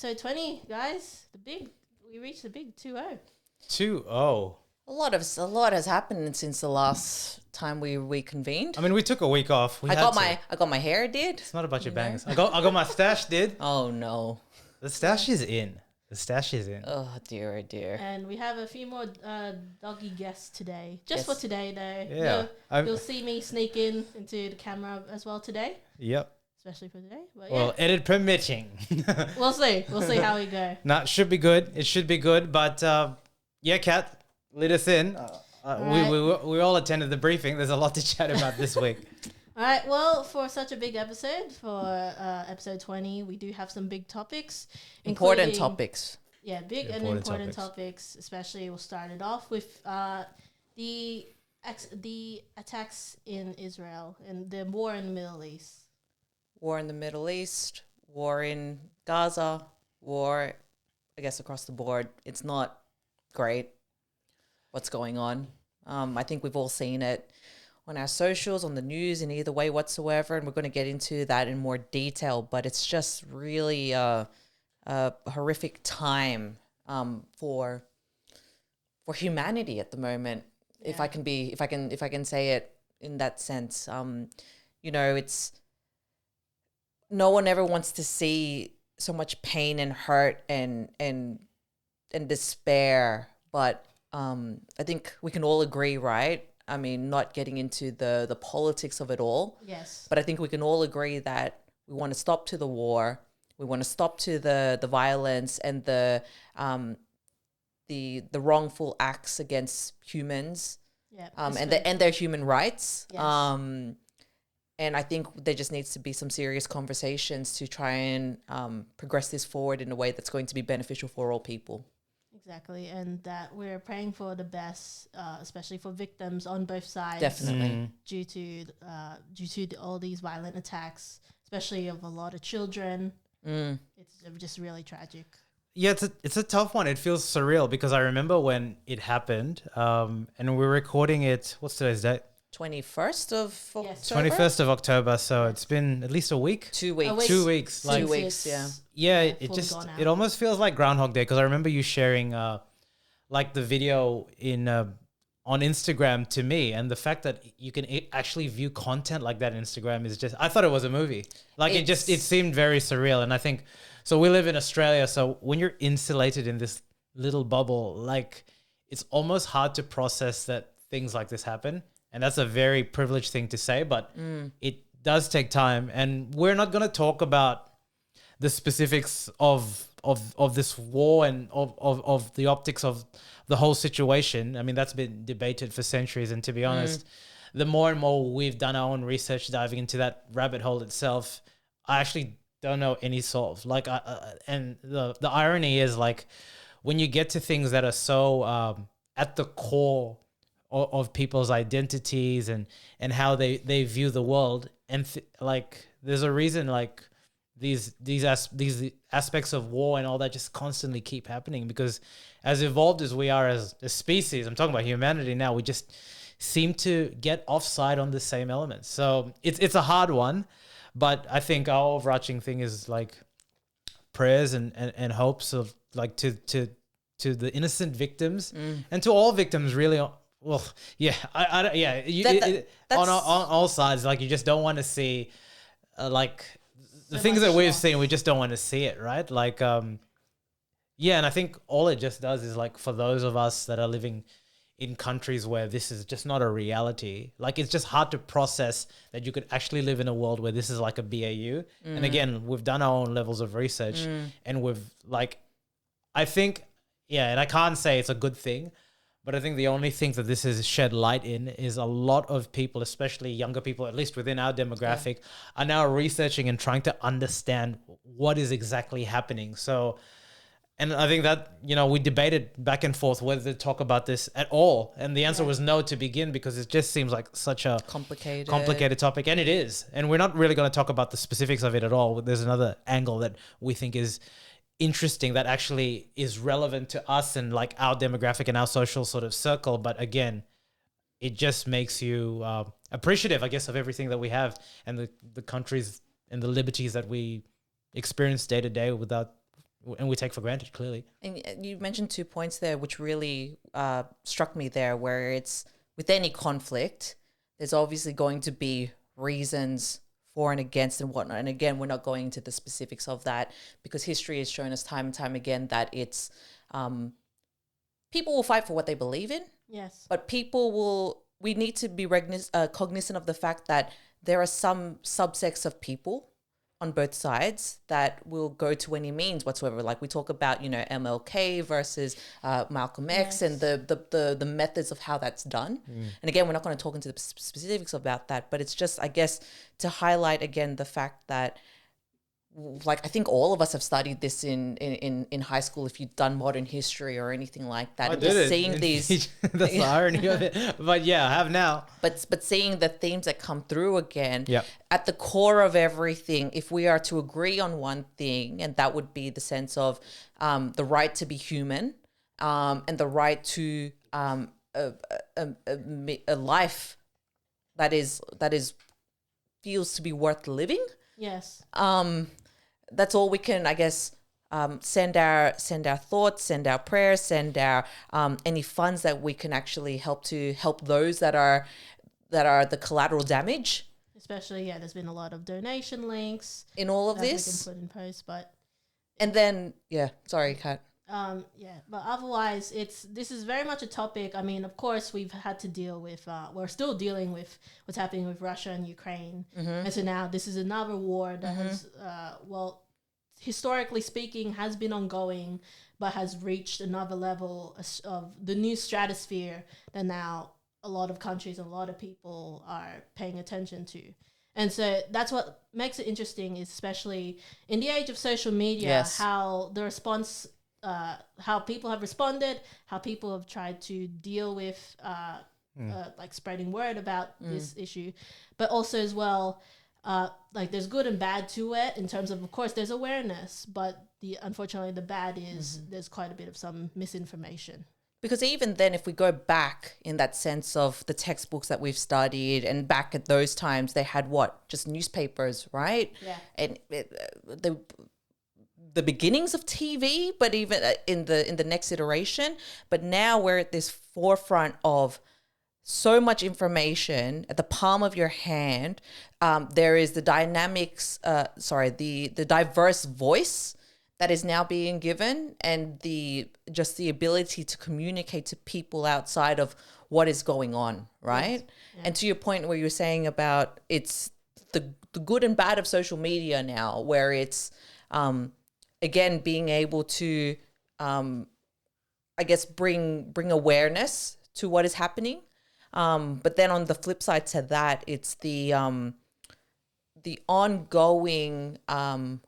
episode 20, guys. We reached the big 2-0. 2-0. A lot has happened since the last time we convened. I mean, we took a week off. I got my hair did. It's not a bunch of bangers. I got my stash did. Oh no. The stash is in. Oh dear, oh dear. And we have a few more doggy guests today. Just Yes. for today, though. Yeah. You'll see me sneak into the camera as well today. Yep. Especially for today. But Well, edit permitting. We'll see. We'll see how we go. Nah, it should be good. It should be good. But yeah, Kat, lead us in. We all attended the briefing. There's a lot to chat about this week. All right. Well, for such a big episode, for episode 20, we do have some big topics. Important topics. Yeah, big and important topics. Especially, we'll start it off with the attacks in Israel and the war in the Middle East. War in the Middle East, war in Gaza, war, I guess, across the board. It's not great what's going on. I think we've all seen it on our socials, on the news, in either way whatsoever, and we're going to get into that in more detail. But it's just really a horrific time for humanity at the moment. Yeah. If I can say it in that sense, it's. No one ever wants to see so much pain and hurt and despair. But I think we can all agree, right? I mean, not getting into the politics of it all. Yes. But I think we can all agree that we want to stop to the war. We want to stop to the violence and the wrongful acts against humans. Yeah. And their human rights. Yes. And I think there just needs to be some serious conversations to try and progress this forward in a way that's going to be beneficial for all people. Exactly, and that we're praying for the best, especially for victims on both sides. Definitely. Due to all these violent attacks, especially of a lot of children. It's just really tragic. Yeah, it's a tough one. It feels surreal because I remember when it happened, and we're recording it. What's today's date? 21st of Yes. October? 21st of October. So it's been at least a week. 2 weeks. A week. 2 weeks. Since 2 weeks, it's, yeah. Yeah, it fully just gone out. it almost feels like Groundhog Day because I remember you sharing like the video in on Instagram to me, and the fact that you can actually view content like that on Instagram is just, I thought it was a movie. Like it seemed very surreal. And I think, so we live in Australia, so when you're insulated in this little bubble, like it's almost hard to process that things like this happen. And that's a very privileged thing to say, but it does take time. And we're not going to talk about the specifics of this war and of the optics of the whole situation. I mean, that's been debated for centuries. And to be honest, the more and more we've done our own research diving into that rabbit hole itself, I actually don't know any solve. Like, and the irony is, like, when you get to things that are so at the core of people's identities and how they view the world, and like there's a reason like these aspects of war and all that just constantly keep happening, because as evolved as we are as a species, I'm talking about humanity now, we just seem to get offside on the same elements. So it's a hard one, but I think our overarching thing is like prayers and hopes of like to the innocent victims and to all victims really. Well, yeah, on all sides, like you just don't want to see, like the things that we've seen, we just don't want to see it, right? Like, and I think all it just does is like for those of us that are living in countries where this is just not a reality, like it's just hard to process that you could actually live in a world where this is like a BAU. And again, we've done our own levels of research, and we've like, I think, and I can't say it's a good thing. But I think the only thing that this has shed light in is a lot of people, especially younger people, at least within our demographic, are now researching and trying to understand what is exactly happening. So, and I think that, we debated back and forth whether to talk about this at all. And the answer was no to begin, because it just seems like such a complicated topic. And it is. And we're not really going to talk about the specifics of it at all. There's another angle that we think is interesting that actually is relevant to us and like our demographic and our social sort of circle. But again, it just makes you appreciative, I guess, of everything that we have and the countries and the liberties that we experience day to day without and we take for granted, clearly. And you mentioned 2 points there, which really struck me there, where it's with any conflict, there's obviously going to be reasons for and against and whatnot. And again, we're not going into the specifics of that because history has shown us time and time again that it's people will fight for what they believe in. Yes. But we need to be cognizant of the fact that there are some subsects of people on both sides that will go to any means whatsoever. Like we talk about, MLK versus Malcolm X and the methods of how that's done. And again, we're not going to talk into the specifics about that, but it's just, I guess, to highlight again the fact that, like, I think all of us have studied this in high school if you've done modern history or anything like that. I And did just it. seeing these That's the irony of it. But yeah, I have now. But seeing the themes that come through again, Yep. at the core of everything, if we are to agree on one thing, and that would be the sense of the right to be human, and the right to a life that is feels to be worth living. Yes. That's all we can, I guess, send our thoughts, send our prayers, send our any funds that we can actually help those that are the collateral damage. Especially, there's been a lot of donation links In all of that this. we can put in post, but And then, sorry, Kat. but otherwise, this is very much a topic. I mean, of course, we've had to deal with. We're still dealing with what's happening with Russia and Ukraine, and so now this is another war that has, historically speaking, has been ongoing, but has reached another level of the new stratosphere that now a lot of countries and a lot of people are paying attention to. And so that's what makes it interesting, is especially in the age of social media, how the response. How people have responded, how people have tried to deal with like spreading word about this issue, but also as well, like there's good and bad to it in terms of course there's awareness, but unfortunately the bad is there's quite a bit of some misinformation. Because even then, if we go back in that sense of the textbooks that we've studied, and back at those times, they had just newspapers, right? Yeah. And the beginnings of TV, but even in the next iteration. But now we're at this forefront of so much information at the palm of your hand. There is the the diverse voice that is now being given, and the ability to communicate to people outside of what is going on, right? Yes. Yeah. And to your point where you're saying about it's the good and bad of social media now, where it's again, being able to, I guess, bring awareness to what is happening. But then on the flip side to that, it's the ongoing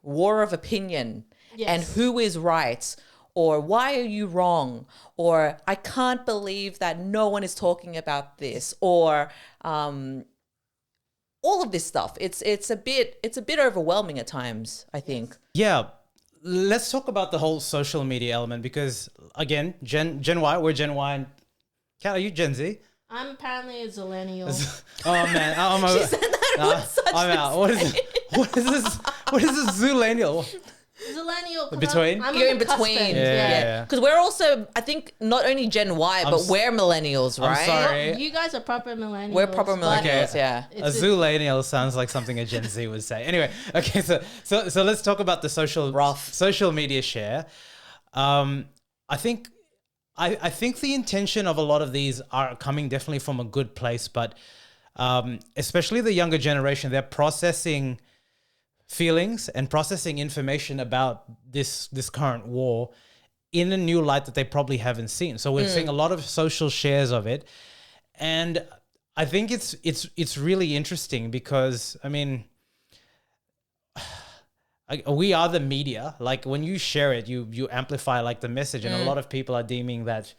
war of opinion. Yes. And who is right, or why are you wrong, or I can't believe that no one is talking about this, or all of this stuff. It's a bit overwhelming at times, I think. Yeah. Let's talk about the whole social media element, because again, Gen Y, we're Gen Y. And Kat, are you Gen Z? I'm apparently a Zillennial. Oh man, I'm out. What is this? What is this Zillennial? Zillennial. Between? You're in between. Yeah. Because we're also, I think, not only Gen Y, but we're millennials, right? I'm sorry. Well, you guys are proper millennials. We're proper millennials, yeah. A Zillennial sounds like something a Gen Z would say. Anyway, okay, so let's talk about the social media share. I think the intention of a lot of these are coming definitely from a good place, but especially the younger generation, they're processing feelings and processing information about this current war in a new light that they probably haven't seen. So we're seeing a lot of social shares of it, and I think it's really interesting because, I mean, we are the media. Like when you share it, you amplify like the message, and a lot of people are deeming that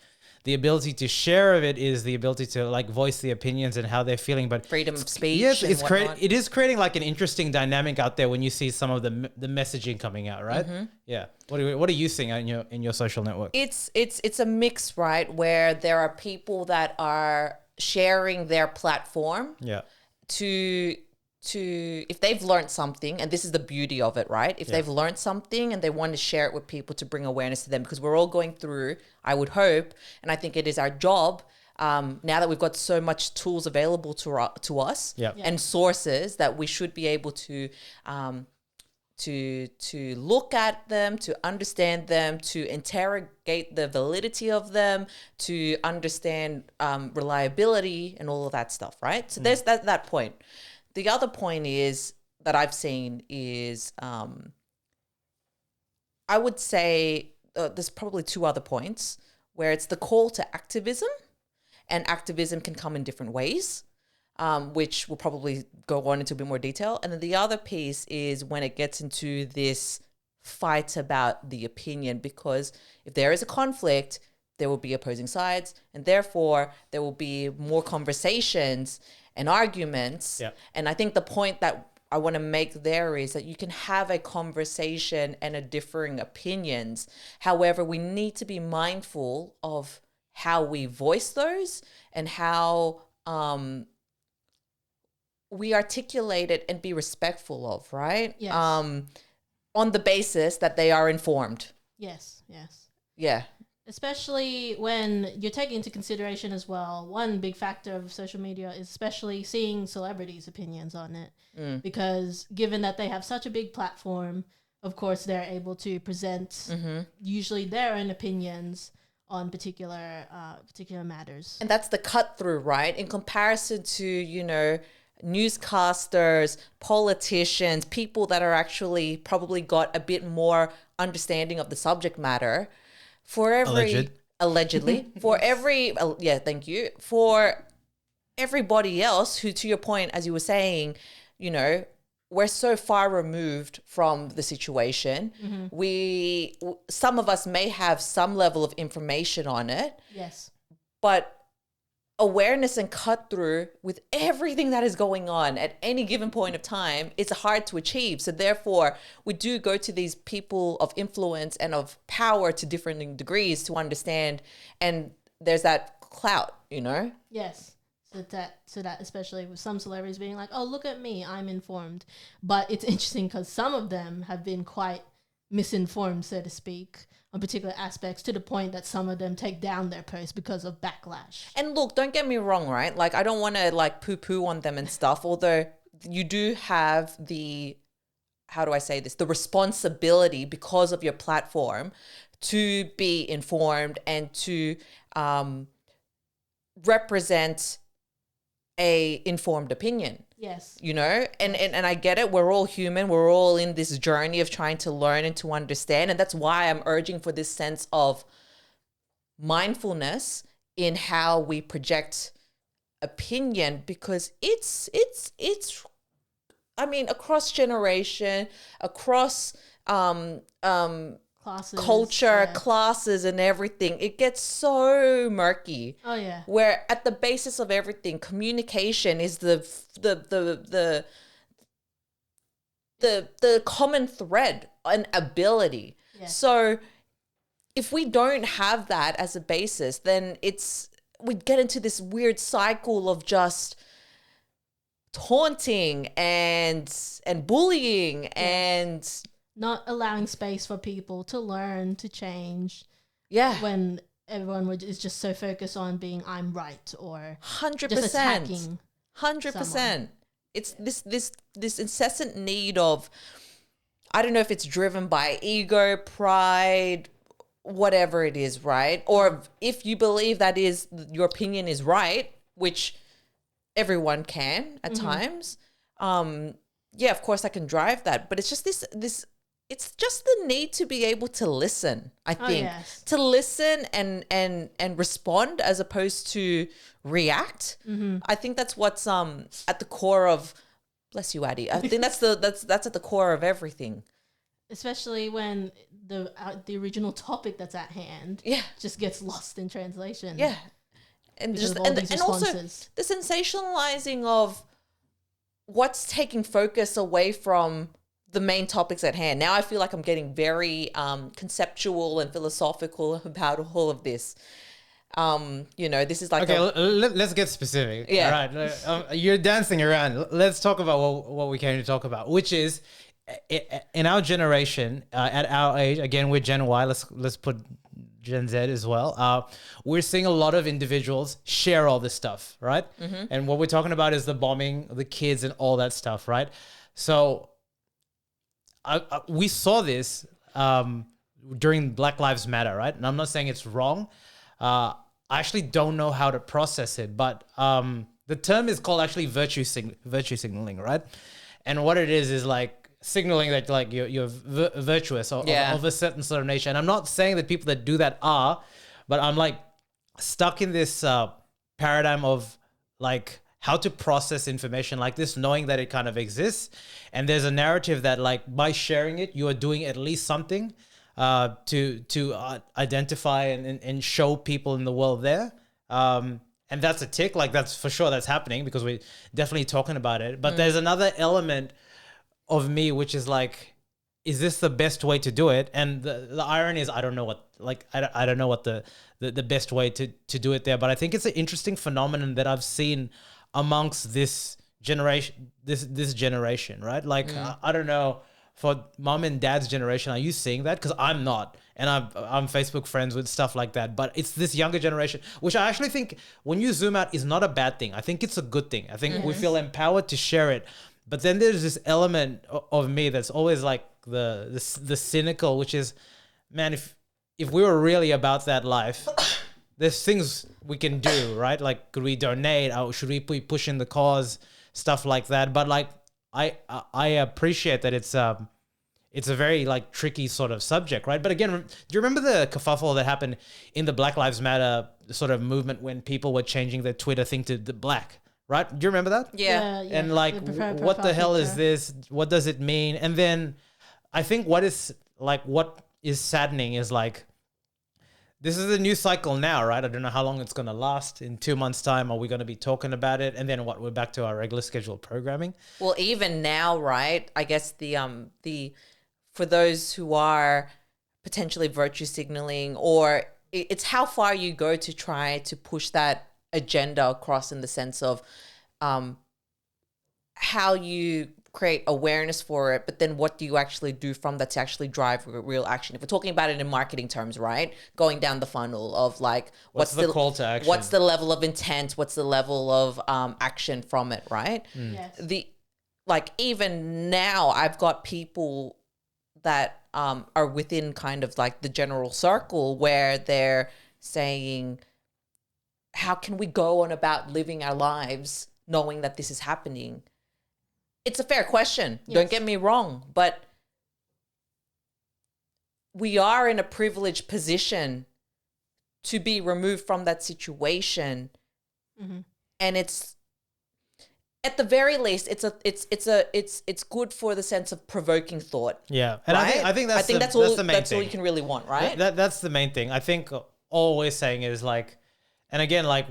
the ability to share of it is the ability to like voice the opinions and how they're feeling. But freedom of speech. Yes, it is creating like an interesting dynamic out there when you see some of the messaging coming out, right? Mm-hmm. Yeah. What are you seeing in your social network? It's a mix, right? Where there are people that are sharing their platform. Yeah. To if they've learned something, and this is the beauty of it, right? If they've learned something and they want to share it with people to bring awareness to them, because we're all going through, I would hope, and I think it is our job, now that we've got so much tools available to us and sources, that we should be able to look at them, to understand them, to interrogate the validity of them, to understand reliability and all of that stuff, right? So there's that point. The other point is that I've seen is, I would say there's probably two other points where it's the call to activism, and activism can come in different ways, which we'll probably go on into a bit more detail. And then the other piece is when it gets into this fight about the opinion, because if there is a conflict, there will be opposing sides, and therefore there will be more conversations and arguments. And I think the point that I want to make there is that you can have a conversation and a differing opinions. However, we need to be mindful of how we voice those and how we articulate it and be respectful of, right? Yes. On the basis that they are informed. Yes, yes. Yeah. Especially when you're taking into consideration as well, one big factor of social media is especially seeing celebrities' opinions on it. Because given that they have such a big platform, of course, they're able to present usually their own opinions on particular matters. And that's the cut through, right? In comparison to, newscasters, politicians, people that are actually probably got a bit more understanding of the subject matter. For every allegedly for every thank you, for everybody else who, to your point, as you were saying, we're so far removed from the situation. Some of us may have some level of information on it. Yes. But awareness and cut through with everything that is going on at any given point of time, it's hard to achieve. So therefore, we do go to these people of influence and of power to different degrees to understand. And there's that clout, Yes. So that especially with some celebrities being like, oh, look at me, I'm informed. But it's interesting because some of them have been quite misinformed, so to speak, on particular aspects, to the point that some of them take down their posts because of backlash. And look, don't get me wrong, right? Like, I don't want to poo-poo on them and stuff, although you do have the responsibility because of your platform to be informed and to represent a informed opinion. Yes. And I get it. We're all human. We're all in this journey of trying to learn and to understand. And that's why I'm urging for this sense of mindfulness in how we project opinion, because it's across generation, across Classes, culture, classes, and everything, it gets so murky. Oh yeah. Where at the basis of everything, communication is the common thread and ability. Yes. So if we don't have that as a basis, then we get into this weird cycle of just taunting and bullying and not allowing space for people to learn, to change. Yeah. When everyone is just so focused on being I'm right, or 100%. just attacking 100%. someone. It's this incessant need of, I don't know if it's driven by ego, pride, whatever it is, right? Or if you believe that is your opinion is right, which everyone can at times. Of course that can drive that, but it's just this it's just the need to be able to listen, I think. Yes. To listen and respond as opposed to react. I think that's what's at the core of, bless you, Addie. I think that's at the core of everything. Especially when the original topic that's at hand just gets lost in translation. Yeah. And just and also the sensationalizing of what's taking focus away from the main topics at hand. Now I feel like I'm getting very conceptual and philosophical about all of this. This is like Okay, let's get specific. Yeah. All right. You're dancing around. Let's talk about what we came to talk about, which is in our generation, at our age. Again, we're Gen Y. Let's put Gen Z as well. We're seeing a lot of individuals share all this stuff, right? Mm-hmm. And what we're talking about is the bombing, the kids, and all that stuff, right? So we saw this during Black Lives Matter, right? And I'm not saying it's wrong. I actually don't know how to process it, but the term is called actually virtue signaling, right? And what it is like signaling that like you're virtuous or of a certain sort of nature. And I'm not saying that people that do that are, but I'm like stuck in this paradigm of like how to process information like this, knowing that it kind of exists. And there's a narrative that like by sharing it, you are doing at least something to identify and show people in the world there. And that's a tick, like that's for sure that's happening because we're definitely talking about it. But there's another element of me which is like, is this the best way to do it? And the irony is I don't know what I don't know what the best way to do it there. But I think it's an interesting phenomenon that I've seen amongst this generation, this generation, right? Like I don't know, for mom and dad's generation, are you seeing that? Because I'm not, and I'm Facebook friends with stuff like that. But it's this younger generation, which I actually think when you zoom out is not a bad thing. I think it's a good thing. I think we feel empowered to share it. But then there's this element of me that's always like the cynical, which is, man, if we were really about that life, there's things we can do, right? Like, could we donate? Or should we be pushing the cause? Stuff like that. But like, I appreciate that it's a very like tricky sort of subject, right? But again, do you remember the kerfuffle that happened in the Black Lives Matter sort of movement when people were changing their Twitter thing to the black? Right? Do you remember that? Yeah. And like, what the hell is this? What does it mean? And then I think what is saddening is like, this is a news cycle now, right? I don't know how long it's going to last. In 2 months' time, are we going to be talking about it? And then we're back to our regular scheduled programming. Well, even now, right? I guess the for those who are potentially virtue signaling, or it's how far you go to try to push that agenda across in the sense of how you create awareness for it, but then what do you actually do from that to actually drive real action? If we're talking about it in marketing terms, right? Going down the funnel of like, what's the call to action? What's the level of intent? What's the level of action from it, right? Yes. Like even now I've got people that are within kind of like the general circle where they're saying, how can we go on about living our lives knowing that this is happening? It's a fair question. Yes. Don't get me wrong, but we are in a privileged position to be removed from that situation. Mm-hmm. And it's, at the very least, it's good for the sense of provoking thought. Yeah. And right? I think that's the main thing. That's all you can really want, right? That's the main thing. I think all we're saying is like, and again, like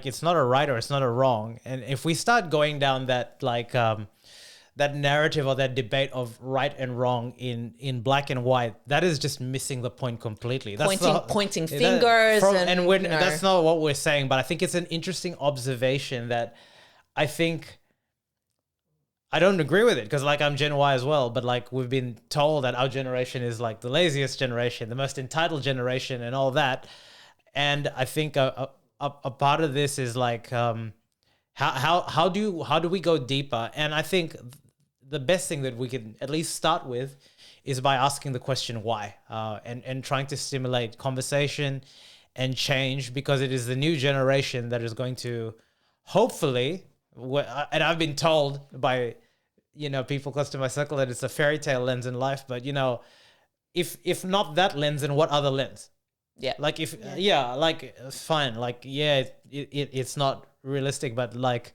it's not a right or it's not a wrong. And if we start going down that like that narrative or that debate of right and wrong in black and white, that is just missing the point completely. That's pointing fingers, that's not what we're saying. But I think it's an interesting observation that I think I don't agree with it because like I'm Gen Y as well. But like we've been told that our generation is like the laziest generation, the most entitled generation, and all that. And I think a part of this is like how do we go deeper? And I think the best thing that we can at least start with is by asking the question why, and trying to stimulate conversation and change, because it is the new generation that is going to hopefully, and I've been told by people close to my circle that it's a fairy tale lens in life, but if not that lens, then what other lens? Yeah. Like like fine. Like, yeah, it's not realistic, but like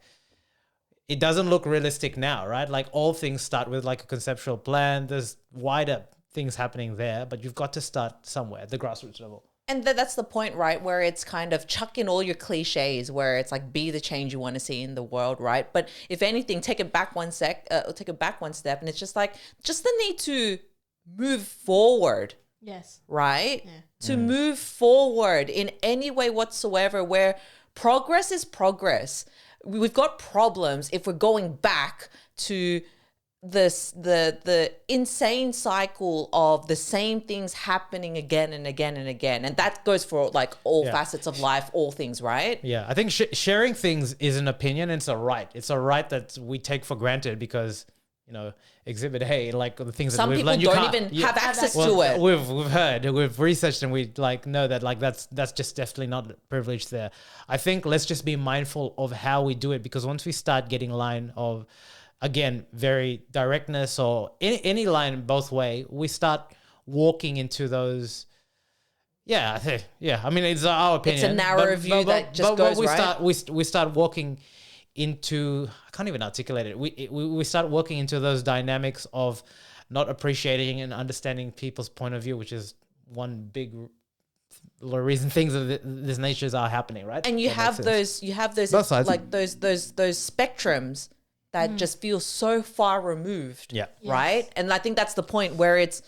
it doesn't look realistic now, right? Like all things start with like a conceptual plan. There's wider things happening there, but you've got to start somewhere at the grassroots level. And that's the point, right? Where it's kind of chuck in all your cliches, where it's like be the change you want to see in the world, right? But if anything, take it back one step, and it's just like just the need to move forward. Yes. right? Yeah. To move forward in any way whatsoever, where progress is progress. We've got problems if we're going back to the insane cycle of the same things happening again and again and again, and that goes for like all facets of life, all things, right? Yeah, I think sharing things is an opinion. And it's a right. It's a right that we take for granted because, you know, Exhibit A, like the things Some that we've people learned, you don't can't even have access to well, it. We've heard, we've researched, and we like know that like that's just definitely not privileged there. I think let's just be mindful of how we do it, because once we start getting line of, again, very directness or any line both way, we start walking into those. Yeah, I mean, it's our opinion. It's a narrow view that just goes, we right? We start walking into, I can't even articulate it. We start walking into those dynamics of not appreciating and understanding people's point of view, which is one big reason things of this nature are happening, right? And you have those Both sides. like those spectrums that just feel so far removed. Yeah. Right. Yes. And I think that's the point where it's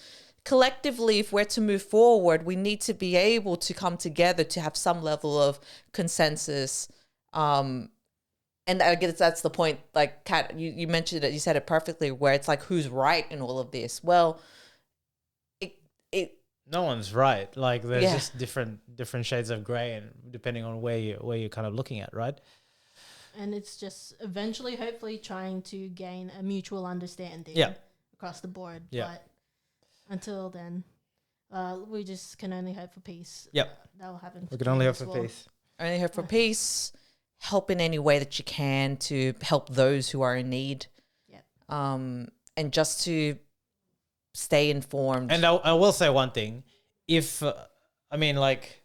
collectively, if we're to move forward, we need to be able to come together to have some level of consensus. And I guess that's the point. Like, Kat, you mentioned it, you said it perfectly, where it's like, who's right in all of this? Well, no one's right. Like there's Yeah. just different shades of gray, and depending on where you're kind of looking at, right? And it's just eventually, hopefully, trying to gain a mutual understanding across the board. Yeah. But until then, we just can only hope for peace. Yep. That will happen. We can only hope as for well. peace. only hope for peace. Help in any way that you can to help those who are in need. Yep. And just to stay informed. And I will say one thing. If, I mean, like,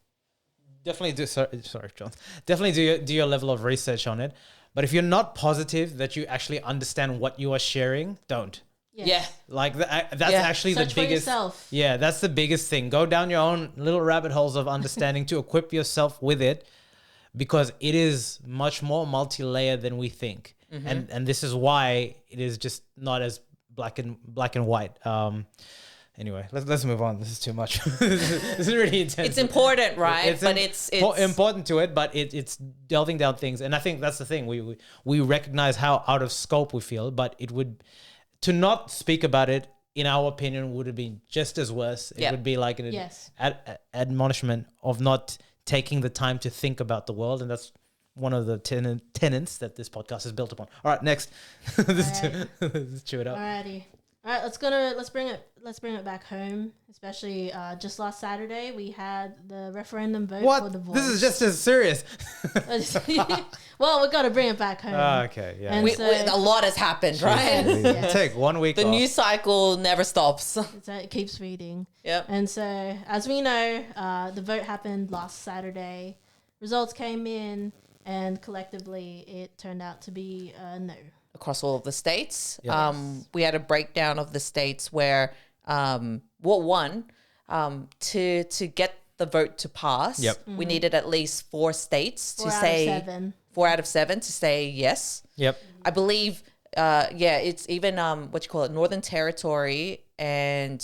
definitely do, sorry, John. Definitely do your level of research on it. But if you're not positive that you actually understand what you are sharing, don't. Yes. Yeah. Like, that's Yeah. actually Search the for biggest. yourself. Yeah, that's the biggest thing. Go down your own little rabbit holes of understanding to equip yourself with it, because it is much more multi-layered than we think. And this is why it is just not as black and white. Anyway, let's move on. This is too much. This is really intense. It's important, right? It's but it's it's important to it, but it's delving down things. And I think that's the thing. We recognize how out of scope we feel, but it would, to not speak about it, in our opinion, would have been just as worse. It would be like an admonishment of not taking the time to think about the world. And that's one of the tenets that this podcast is built upon. All right, next. Let's chew it up. Alrighty. All right, let's bring it back home. Especially just last Saturday, we had the referendum vote for the voice. This is just as serious. Well, we got to bring it back home. Okay, yeah. And a lot has happened, right? Take 1 week The off. news cycle never stops. So it keeps reading. Yep. And so, as we know, the vote happened last Saturday. Results came in, and collectively, it turned out to be no. Across all of the states. Yes. We had a breakdown of the states where what won to get the vote to pass. Yep. We needed at least 4 states to 4 out of say 7. 4 out of 7 to say yes. Yep. I believe it's even Northern Territory and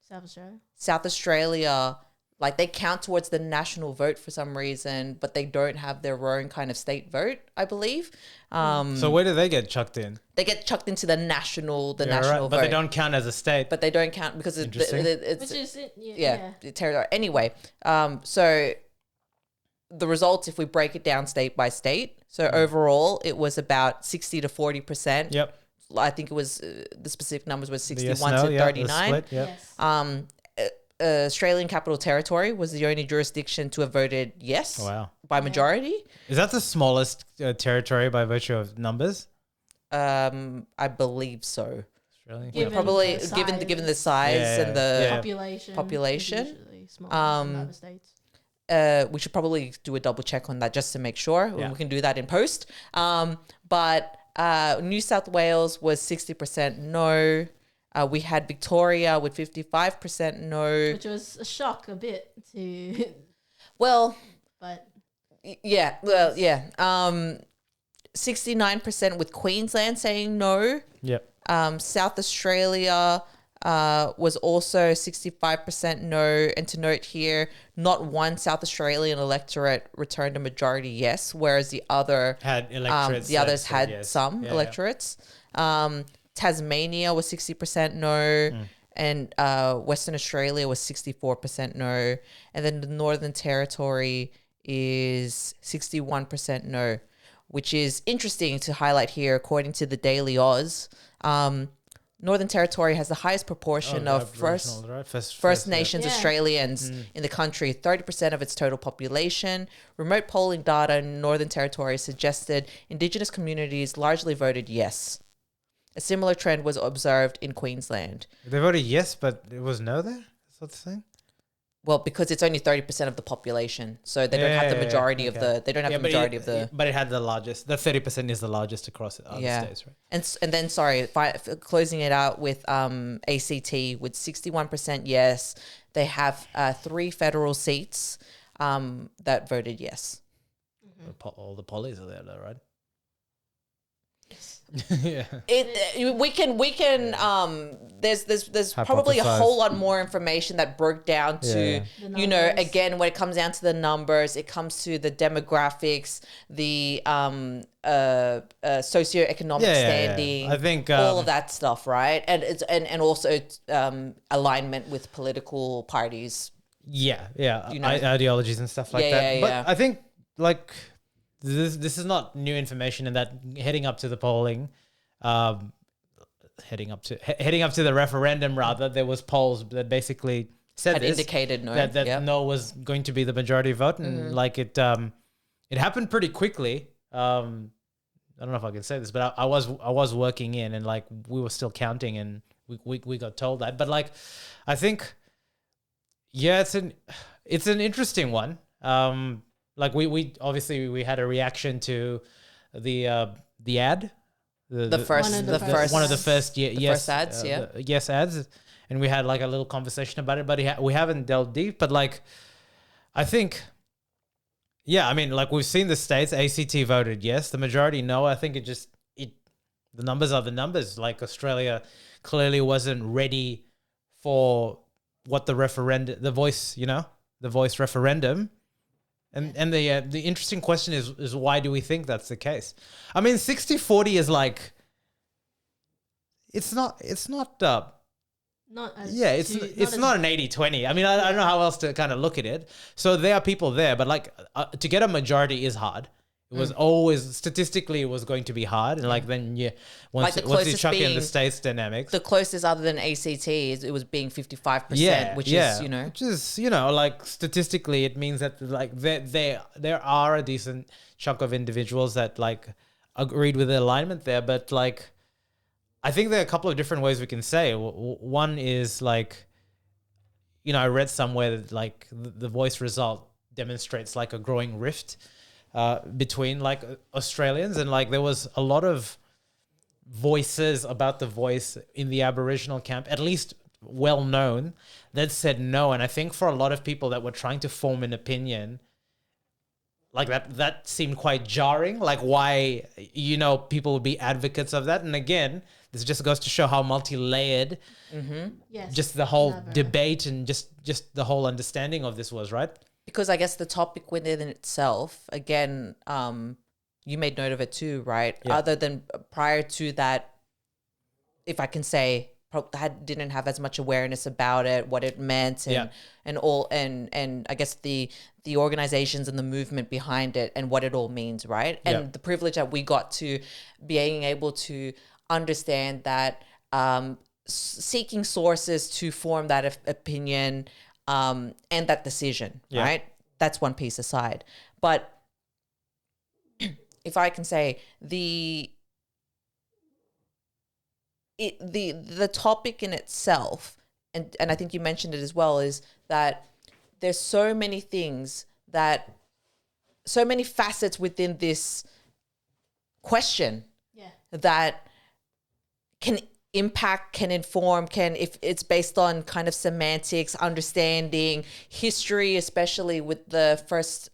South Australia. South Australia, like they count towards the national vote for some reason, but they don't have their own kind of state vote, I believe. So where do they get chucked in? They get chucked into the national Yeah, national right. vote. But they don't count as a state. But they don't count because it's Which is the territory. Anyway, so the results, if we break it down state by state, so overall it was about 60 to 40%. Yep. I think it was the specific numbers was 61 yes, no, to yeah, the 39. split, yep. Yes. Australian Capital Territory was the only jurisdiction to have voted yes Wow. by majority. Is that the smallest territory by virtue of numbers? I believe so. Australian. Given Probably the given the size. size Yeah, and the Population. Population. Usually smaller than other states. we should probably do a double check on that just to make sure. Yeah. We can do that in post. But New South Wales was 60% no. We had Victoria with 55% no. Which was a shock a bit to, Well, but yeah. 69% with Queensland saying no. Yep. South Australia was also 65% no. And to note here, not one South Australian electorate returned a majority yes, whereas the other Had electorates. the others said had yes. some Yeah, electorates. Tasmania was 60% no. And Western Australia was 64% no. And then the Northern Territory is 61% no, which is interesting to highlight here. According to the Daily Oz, Northern Territory has the highest proportion of First Nations Yeah. Australians in the country, 30% of its total population. Remote polling data in Northern Territory suggested Indigenous communities largely voted yes. A similar trend was observed in Queensland. They voted yes, but it was no there? That's what the thing? Well, because it's only 30% of the population, so they don't have the majority of the. They don't have the majority of the. But it had the largest. The 30% is the largest across other states, right? And then sorry, closing it out with ACT with 61% yes. They have 3 federal seats that voted yes. All the pollies are there, though, right? Yes. Yeah. We can there's probably a Hypothesize. whole lot more information that broke down to The you know, numbers. again, when it comes down to the numbers, it comes to the demographics, the socioeconomic standing, I think all of that stuff, right? And it's and also alignment with political parties. Yeah, You know. ideologies and stuff like Yeah, that. yeah, But yeah. I think like this is not new information in that heading up to the polling, heading up to the referendum rather, there was polls that basically said Had this, indicated no. that Yep. no was going to be the majority vote, and like it happened pretty quickly. I don't know if I can say this, but I was working in, and like we were still counting, and we got told that. But like, I think, yeah, it's an interesting one. Like we obviously we had a reaction to the ad, The first one of the first first ads, yes ads, and we had like a little conversation about it, but we haven't delved deep. But like, I think, yeah, I mean, like we've seen the states, ACT voted yes, the majority no. I think the numbers are the numbers. Like Australia clearly wasn't ready for what the voice referendum. And the interesting question is why do we think that's the case? I mean, 60-40 is like, it's not Not as it's not an 80-20. I mean, I don't know how else to kind of look at it. So there are people there, but like to get a majority is hard. It was always, statistically, it was going to be hard. And like then, once you chuck in the states dynamics. The closest other than ACT it was being 55%, which is, you know. Which is, you know, like statistically, it means that like there are a decent chunk of individuals that like agreed with the alignment there. But like, I think there are a couple of different ways we can say. One is like, you know, I read somewhere that like the voice result demonstrates like a growing rift between like Australians, and like there was a lot of voices about the voice in the Aboriginal camp, at least well known, that said no. And I think for a lot of people that were trying to form an opinion, like that seemed quite jarring. Like why, you know, people would be advocates of that. And again, this just goes to show how multi-layered yes, just the whole never. debate and just the whole understanding of this was, right? Because I guess the topic within itself, again, you made note of it too, right? Yeah. Other than prior to that, if I can say, didn't have as much awareness about it, what it meant, and I guess the organizations and the movement behind it and what it all means, right? And the privilege that we got to being able to understand that, seeking sources to form that opinion. And that decision, right? That's one piece aside. But if I can say the topic in itself, and I think you mentioned it as well, is that there's so many things so many facets within this question that can impact, can inform, if it's based on kind of semantics, understanding, history, especially with the first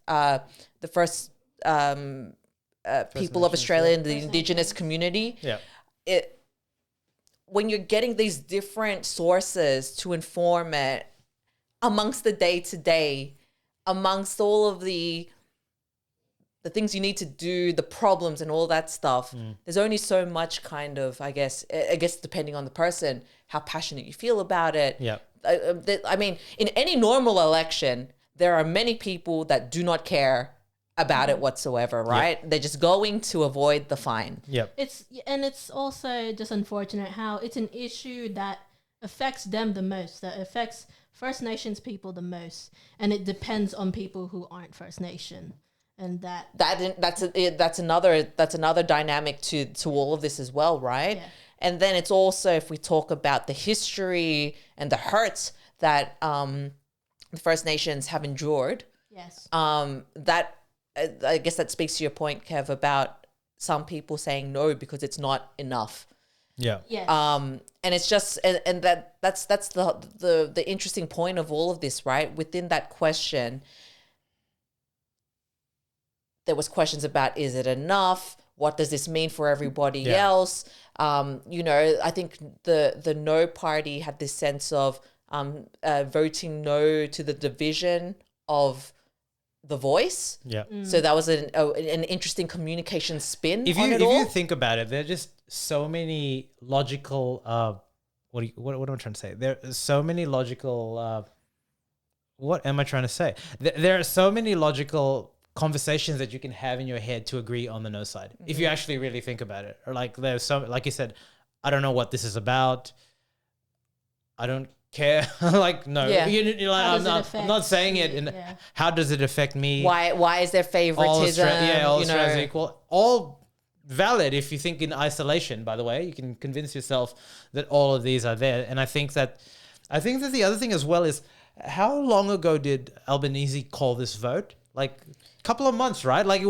people of Australia and the Indigenous community. Yeah. when you're getting these different sources to inform it amongst the day-to-day, amongst all of the things you need to do, the problems and all that stuff, there's only so much kind of, I guess depending on the person, how passionate you feel about it. Yeah. I mean, in any normal election, there are many people that do not care about it whatsoever, right? They're just going to avoid the fine. Yep. It's also just unfortunate how it's an issue that affects them the most, that affects First Nations people the most, and it depends on people who aren't First Nation. And that's another dynamic to all of this as well, right? Yeah. And then it's also, if we talk about the history and the hurts that the First Nations have endured, yes, that I guess that speaks to your point, Kev, about some people saying no because it's not enough. Yeah. yes, And it's just and that's the interesting point of all of this, right? Within that question, there was questions about, is it enough? What does this mean for everybody else? I think the no party had this sense of voting no to the division of the voice. Yeah. So that was an interesting communication spin If on you it all. you think about it, there are just so many logical. What am I trying to say? There are so many logical. What am I trying to say? There are so many logical conversations that you can have in your head to agree on the no side, if you actually really think about it. Or like there's so, like you said, I don't know what this is about. I don't care. Like no, Yeah. you're like, How I'm does it not saying affect it. you? And Yeah. how does it affect me? Why is there favoritism? All you know? Australians are equal. All valid if you think in isolation, by the way. You can convince yourself that all of these are there. And I think that the other thing as well is, how long ago did Albanese call this vote? Like a couple of months, right? Like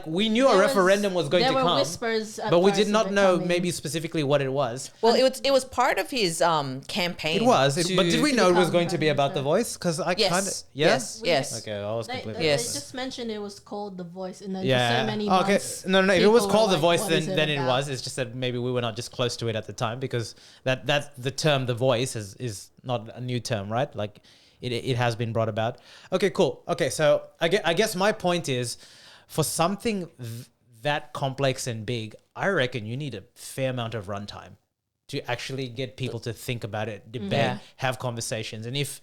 we knew a referendum was going to There come. were whispers at but we first did not of it know coming. maybe specifically what it was. Well, it was part of his campaign. It was, but did we to know it was become going to be Prime about the Minister. voice? Because I Yes. kind of Yes. Okay, I was They completely Yes. just mentioned it was called The Voice, and then yeah. for so many Okay. months. No. If it was people called were The like, Voice, what then is then it about? was. It's just that maybe we were not just close to it at the time, because that's the term The Voice is not a new term, right? Like it has been brought about. Okay, cool. Okay, so I guess my point is, for something that complex and big, I reckon you need a fair amount of runtime to actually get people to think about it, debate, Yeah. have conversations. And if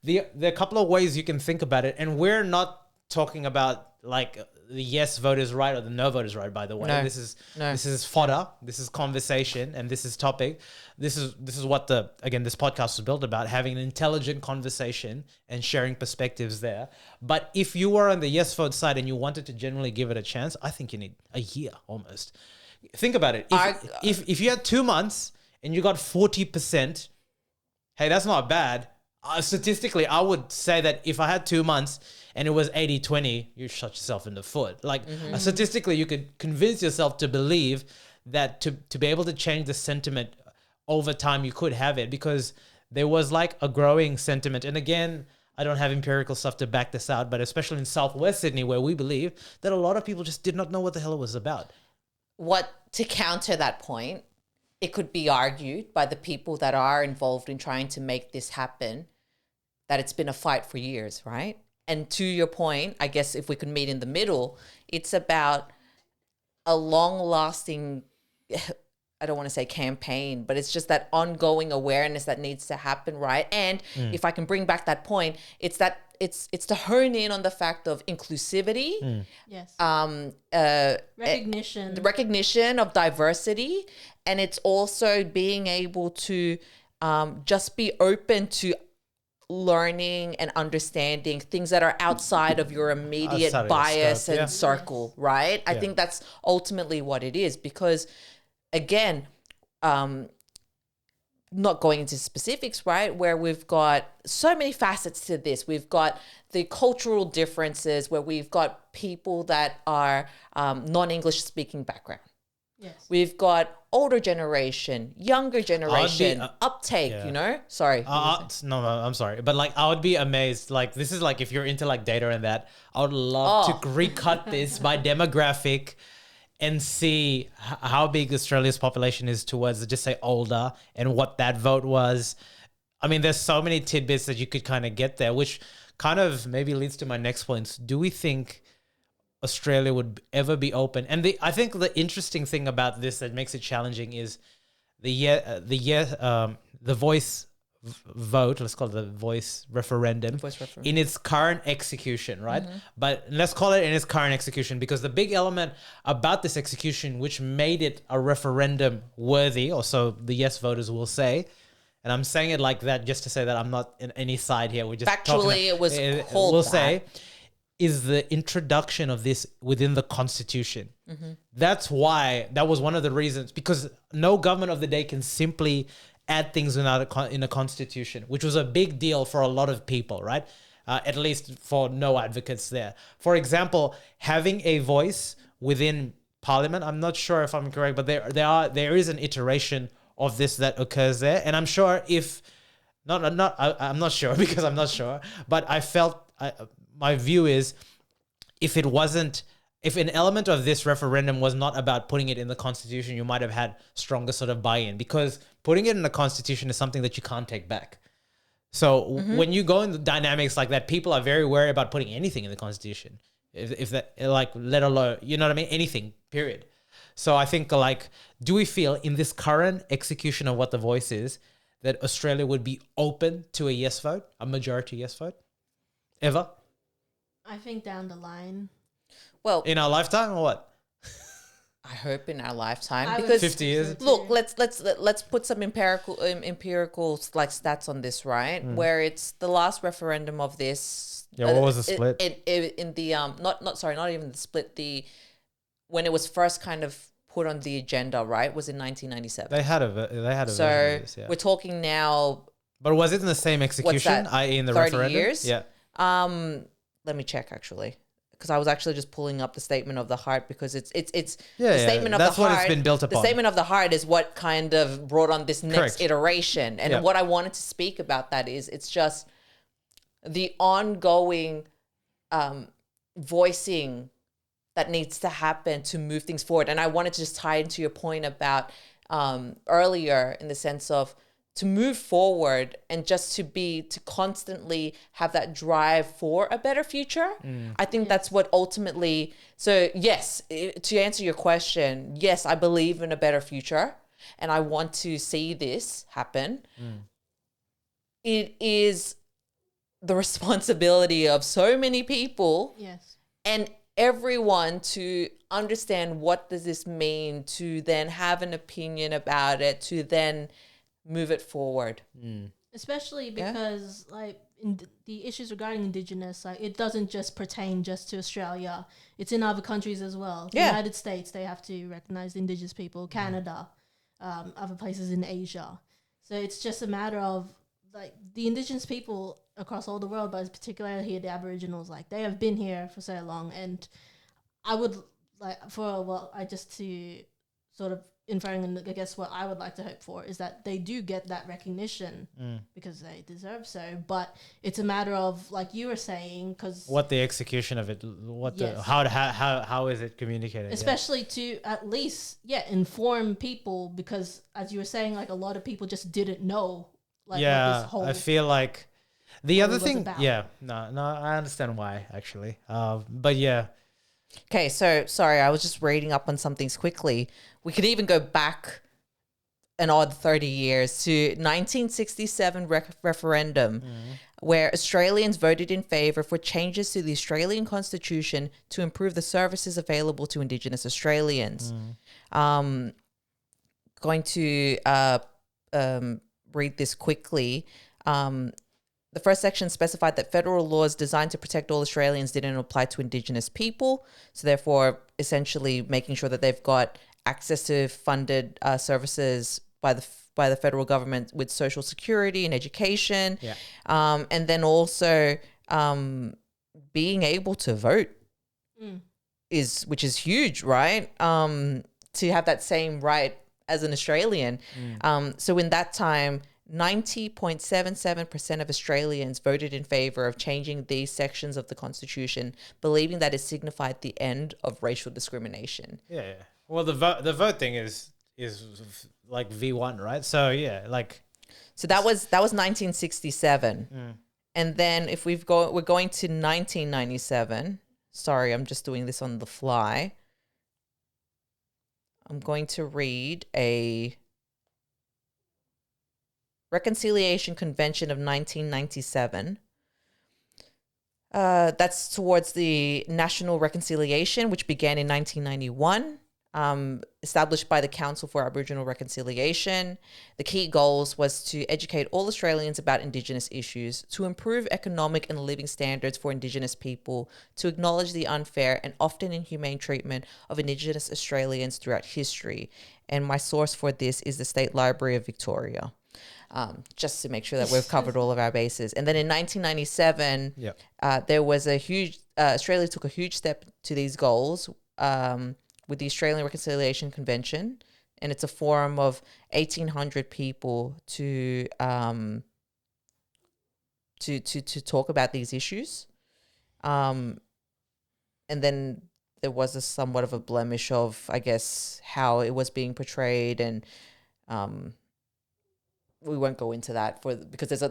there are a couple of ways you can think about it, and we're not talking about like the yes vote is right or the no vote is right, by the way. No. This is No. this is fodder, this is conversation, and this is topic. This is what this podcast was built about, having an intelligent conversation and sharing perspectives there. But if you were on the yes vote side and you wanted to generally give it a chance, I think you need a year almost. Think about it. If you had 2 months and you got 40%, hey, that's not bad. Statistically, I would say that if I had 2 months and it was 80-20, you shot yourself in the foot. Like statistically, you could convince yourself to believe that to be able to change the sentiment over time, you could have it, because there was like a growing sentiment. And again, I don't have empirical stuff to back this out, but especially in Southwest Sydney, where we believe that a lot of people just did not know what the hell it was about. To counter that point, it could be argued by the people that are involved in trying to make this happen that it's been a fight for years, right? And to your point, I guess if we could meet in the middle, it's about a long-lasting, I don't want to say campaign, but it's just that ongoing awareness that needs to happen, right? And if I can bring back that point, it's to hone in on the fact of inclusivity, Yes. the recognition of diversity, and it's also being able to just be open to learning and understanding things that are outside of your immediate Outside of your bias scope, and yeah. circle, right? I think that's ultimately what it is, because again, not going into specifics, right, where we've got so many facets to this. We've got the cultural differences, where we've got people that are non-English speaking background. Yes. We've got older generation, younger generation, uptake, yeah. you know? Sorry. No, I'm sorry. But like, I would be amazed. Like, this is like, if you're into like data and that, I would love to recut this by demographic and see how big Australia's population is towards, just say, older, and what that vote was. I mean, there's so many tidbits that you could kind of get there, which kind of maybe leads to my next points. Do we think Australia would ever be open? And I think the interesting thing about this that makes it challenging is the voice vote, let's call it the voice referendum, in its current execution, right? But let's call it in its current execution, because the big element about this execution, which made it a referendum worthy, or so the yes voters will say, and I'm saying it like that just to say that I'm not in any side here. We're just factually it was called we'll that. say, is the introduction of this within the Constitution. That's why, that was one of the reasons, because no government of the day can simply add things in a Constitution, which was a big deal for a lot of people, right? At least for no advocates there. For example, having a voice within Parliament, I'm not sure if I'm correct, but there is an iteration of this that occurs there, and I'm sure I'm not sure because I'm not sure, but I felt my view is if an element of this referendum was not about putting it in the Constitution, you might have had stronger sort of buy-in, because putting it in the Constitution is something that you can't take back. So when you go in the dynamics like that, people are very wary about putting anything in the Constitution. If that, like, let alone, you know what I mean? Anything, period. So I think, like, do we feel in this current execution of what the voice is, that Australia would be open to a yes vote, a majority yes vote? Ever? I think down the line. Well, in our lifetime or what? I hope in our lifetime, I would because 50 years. Look, let's put some empirical like stats on this, right? Where it's the last referendum of this. Yeah, what was the split? In the not even the split. When it was first kind of put on the agenda, right, was in 1997. They had a version of this, yeah. We're talking now. But was it in the same execution, i.e. in the 30 referendum? Years? Yeah. Let me check actually, because I was actually just pulling up the statement of the heart, because it's the statement of that's the heart. what it's been built upon. The statement of the heart is what kind of brought on this next Correct. iteration. And what I wanted to speak about that is it's just the ongoing voicing that needs to happen to move things forward. And I wanted to just tie into your point about earlier, in the sense of to move forward and just to constantly have that drive for a better future. I think that's what ultimately, so yes, to answer your question, yes, I believe in a better future and I want to see this happen. It is the responsibility of so many people and everyone to understand what does this mean, to then have an opinion about it, to then move it forward. Especially because like the issues regarding Indigenous, like it doesn't just pertain just to Australia. It's in other countries as well. The United States, they have to recognize Indigenous people. Canada, other places in Asia. So it's just a matter of like the Indigenous people across all the world, but particularly here the Aboriginals, like they have been here for so long, and I would like to sort of inferring, and I guess what I would like to hope for is that they do get that recognition because they deserve so. But it's a matter of, like you were saying, because what the execution of it, how is it communicated, especially to at least inform people, because as you were saying, like a lot of people just didn't know. Like, what this whole I feel like the other thing, about. I understand why actually, but yeah. Okay, so sorry, I was just reading up on some things quickly. We could even go back an odd 30 years to 1967 referendum, where Australians voted in favour for changes to the Australian Constitution to improve the services available to Indigenous Australians. Going to read this quickly. The first section specified that federal laws designed to protect all Australians didn't apply to Indigenous people. So therefore, essentially making sure that they've got access to funded services by the federal government with social security and education. And then also being able to vote which is huge, right? To have that same right as an Australian. So in that time, 90.77% of Australians voted in favour of changing these sections of the Constitution, believing that it signified the end of racial discrimination. Yeah, yeah. Well, the vote thing is like V1, right? So yeah, like. So that was 1967, and then if we're going to 1997. Sorry, I'm just doing this on the fly. I'm going to read a Reconciliation Convention of 1997. That's towards the National Reconciliation, which began in 1991. Established by the Council for Aboriginal Reconciliation. The key goals was to educate all Australians about Indigenous issues, to improve economic and living standards for Indigenous people, to acknowledge the unfair and often inhumane treatment of Indigenous Australians throughout history. And my source for this is the State Library of Victoria, just to make sure that we've covered all of our bases. And then in 1997, there was a huge, Australia took a huge step to these goals, with the Australian Reconciliation Convention, and it's a forum of 1,800 people to talk about these issues. And then there was a somewhat of a blemish of, I guess, how it was being portrayed, and we won't go into that because there's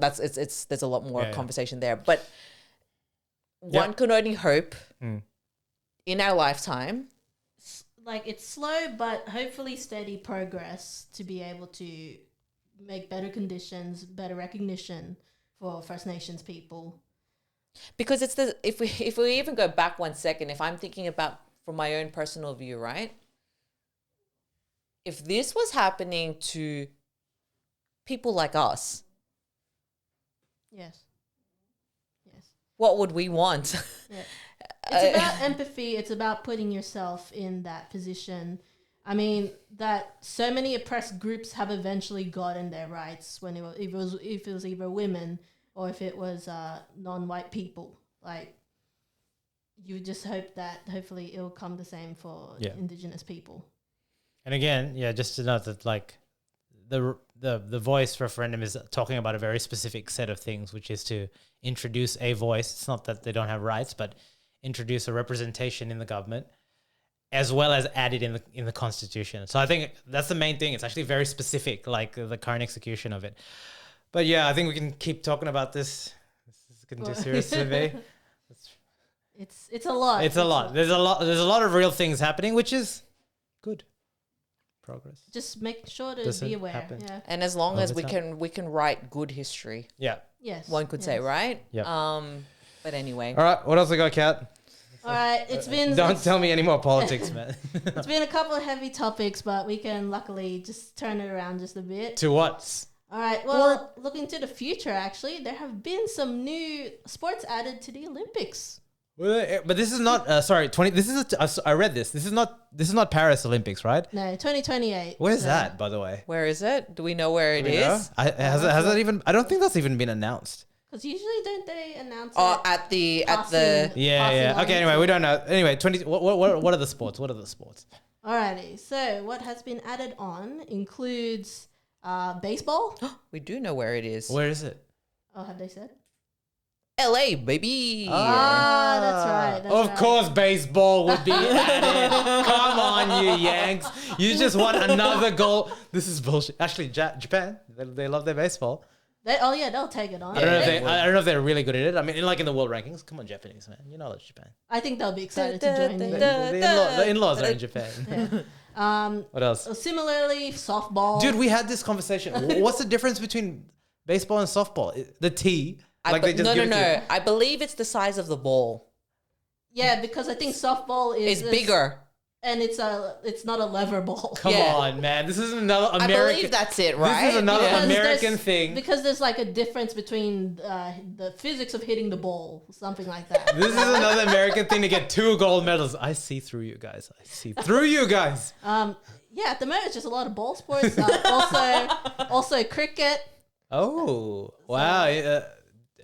a lot more conversation there. But one could only hope in our lifetime. Like, it's slow but hopefully steady progress to be able to make better conditions, better recognition for First Nations people. Because it's if we even go back 1 second, if I'm thinking about from my own personal view, right? If this was happening to people like us, yes, what would we want? Yeah. It's about empathy. It's about putting yourself in that position. I mean, that so many oppressed groups have eventually gotten their rights when if it was either women or if it was non-white people. Like, you just hope that hopefully it'll come the same for Indigenous people. And again, just to note that, like, the voice referendum is talking about a very specific set of things, which is to introduce a voice. It's not that they don't have rights, but introduce a representation in the government, as well as add it in the Constitution. So I think that's the main thing. It's actually very specific, like the current execution of it. But yeah, I think we can keep talking about this. This is getting too serious to me. It's a lot. It's a lot. There's a lot of real things happening, which is good. Progress. Just make sure to be aware. Yeah. And as long as we can write good history. Yeah. Yes. One could say, right? Yeah. But anyway. All right. What else we got, Kat? All right. Don't tell me any more politics, man. It's been a couple of heavy topics, but we can luckily just turn it around just a bit. To what? All right. Well, looking to the future, actually, there have been some new sports added to the Olympics. But this is not. Sorry, 20. This is. I read this. This is not Paris Olympics, right? No, 2028. Where's that, by the way? Where is it? Do we know where it is? Has it even? I don't think that's even been announced. Because usually don't they announce it at the yeah. Okay, anyway, we don't know. Anyway, 20. What are the sports? What are the sports? Alrighty. So what has been added on includes baseball. We do know where it is. Where is it? Oh, have they said? LA, baby. That's right. Of course, baseball would be added. Come on, you Yanks. You just want another goal. This is bullshit. Actually, Japan, they love their baseball. They'll take it on. I don't know if they're really good at it. I mean, in the world rankings. Come on, Japanese, man. You know it's Japan. I think they'll be excited to join me. The in-laws are in Japan. Yeah. What else? Similarly, softball. Dude, we had this conversation. What's the difference between baseball and softball? The tee. No. I believe it's the size of the ball. Yeah, because I think softball is bigger. And it's not a lever ball. Come on, man. This is another American. I believe that's it, right? This is another American thing. Because there's like a difference between the physics of hitting the ball, something like that. This is another American thing to get 2 gold medals. I see through you guys. Yeah, at the moment it's just a lot of ball sports. Also cricket. Oh, wow.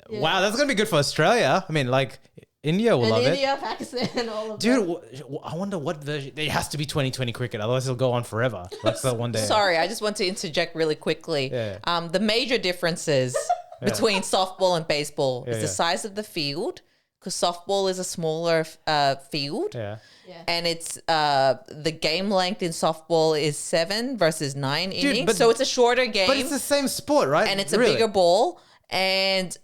Wow, that's going to be good for Australia. I mean, like, India will And love it. India, Pakistan, all of Dude, them. I wonder what version. It has to be 2020 cricket, otherwise it'll go on forever. Like the one day. Sorry, I just want to interject really quickly. Yeah. The major differences between softball and baseball is the size of the field, because softball is a smaller field. Yeah. Yeah. And it's the game length in softball is 7 versus 9 innings, but- so it's a shorter game. But it's the same sport, right? and it's a Really? bigger ball. And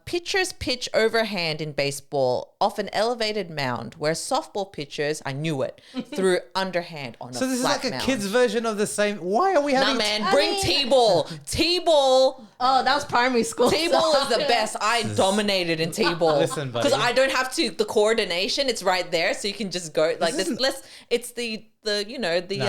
pitchers pitch overhand in baseball off an elevated mound, where softball pitchers, I knew it, threw underhand on a So this is flat like a mound. kid's version of the same. Why are we having? Nah, man, I bring mean- T-ball. T-ball. Oh, that was primary school. T-ball is the best. I dominated in T-ball. Listen, buddy. Because I don't have to, the coordination, it's right there, so you can just go, like, This this, isn't- it's the Nah,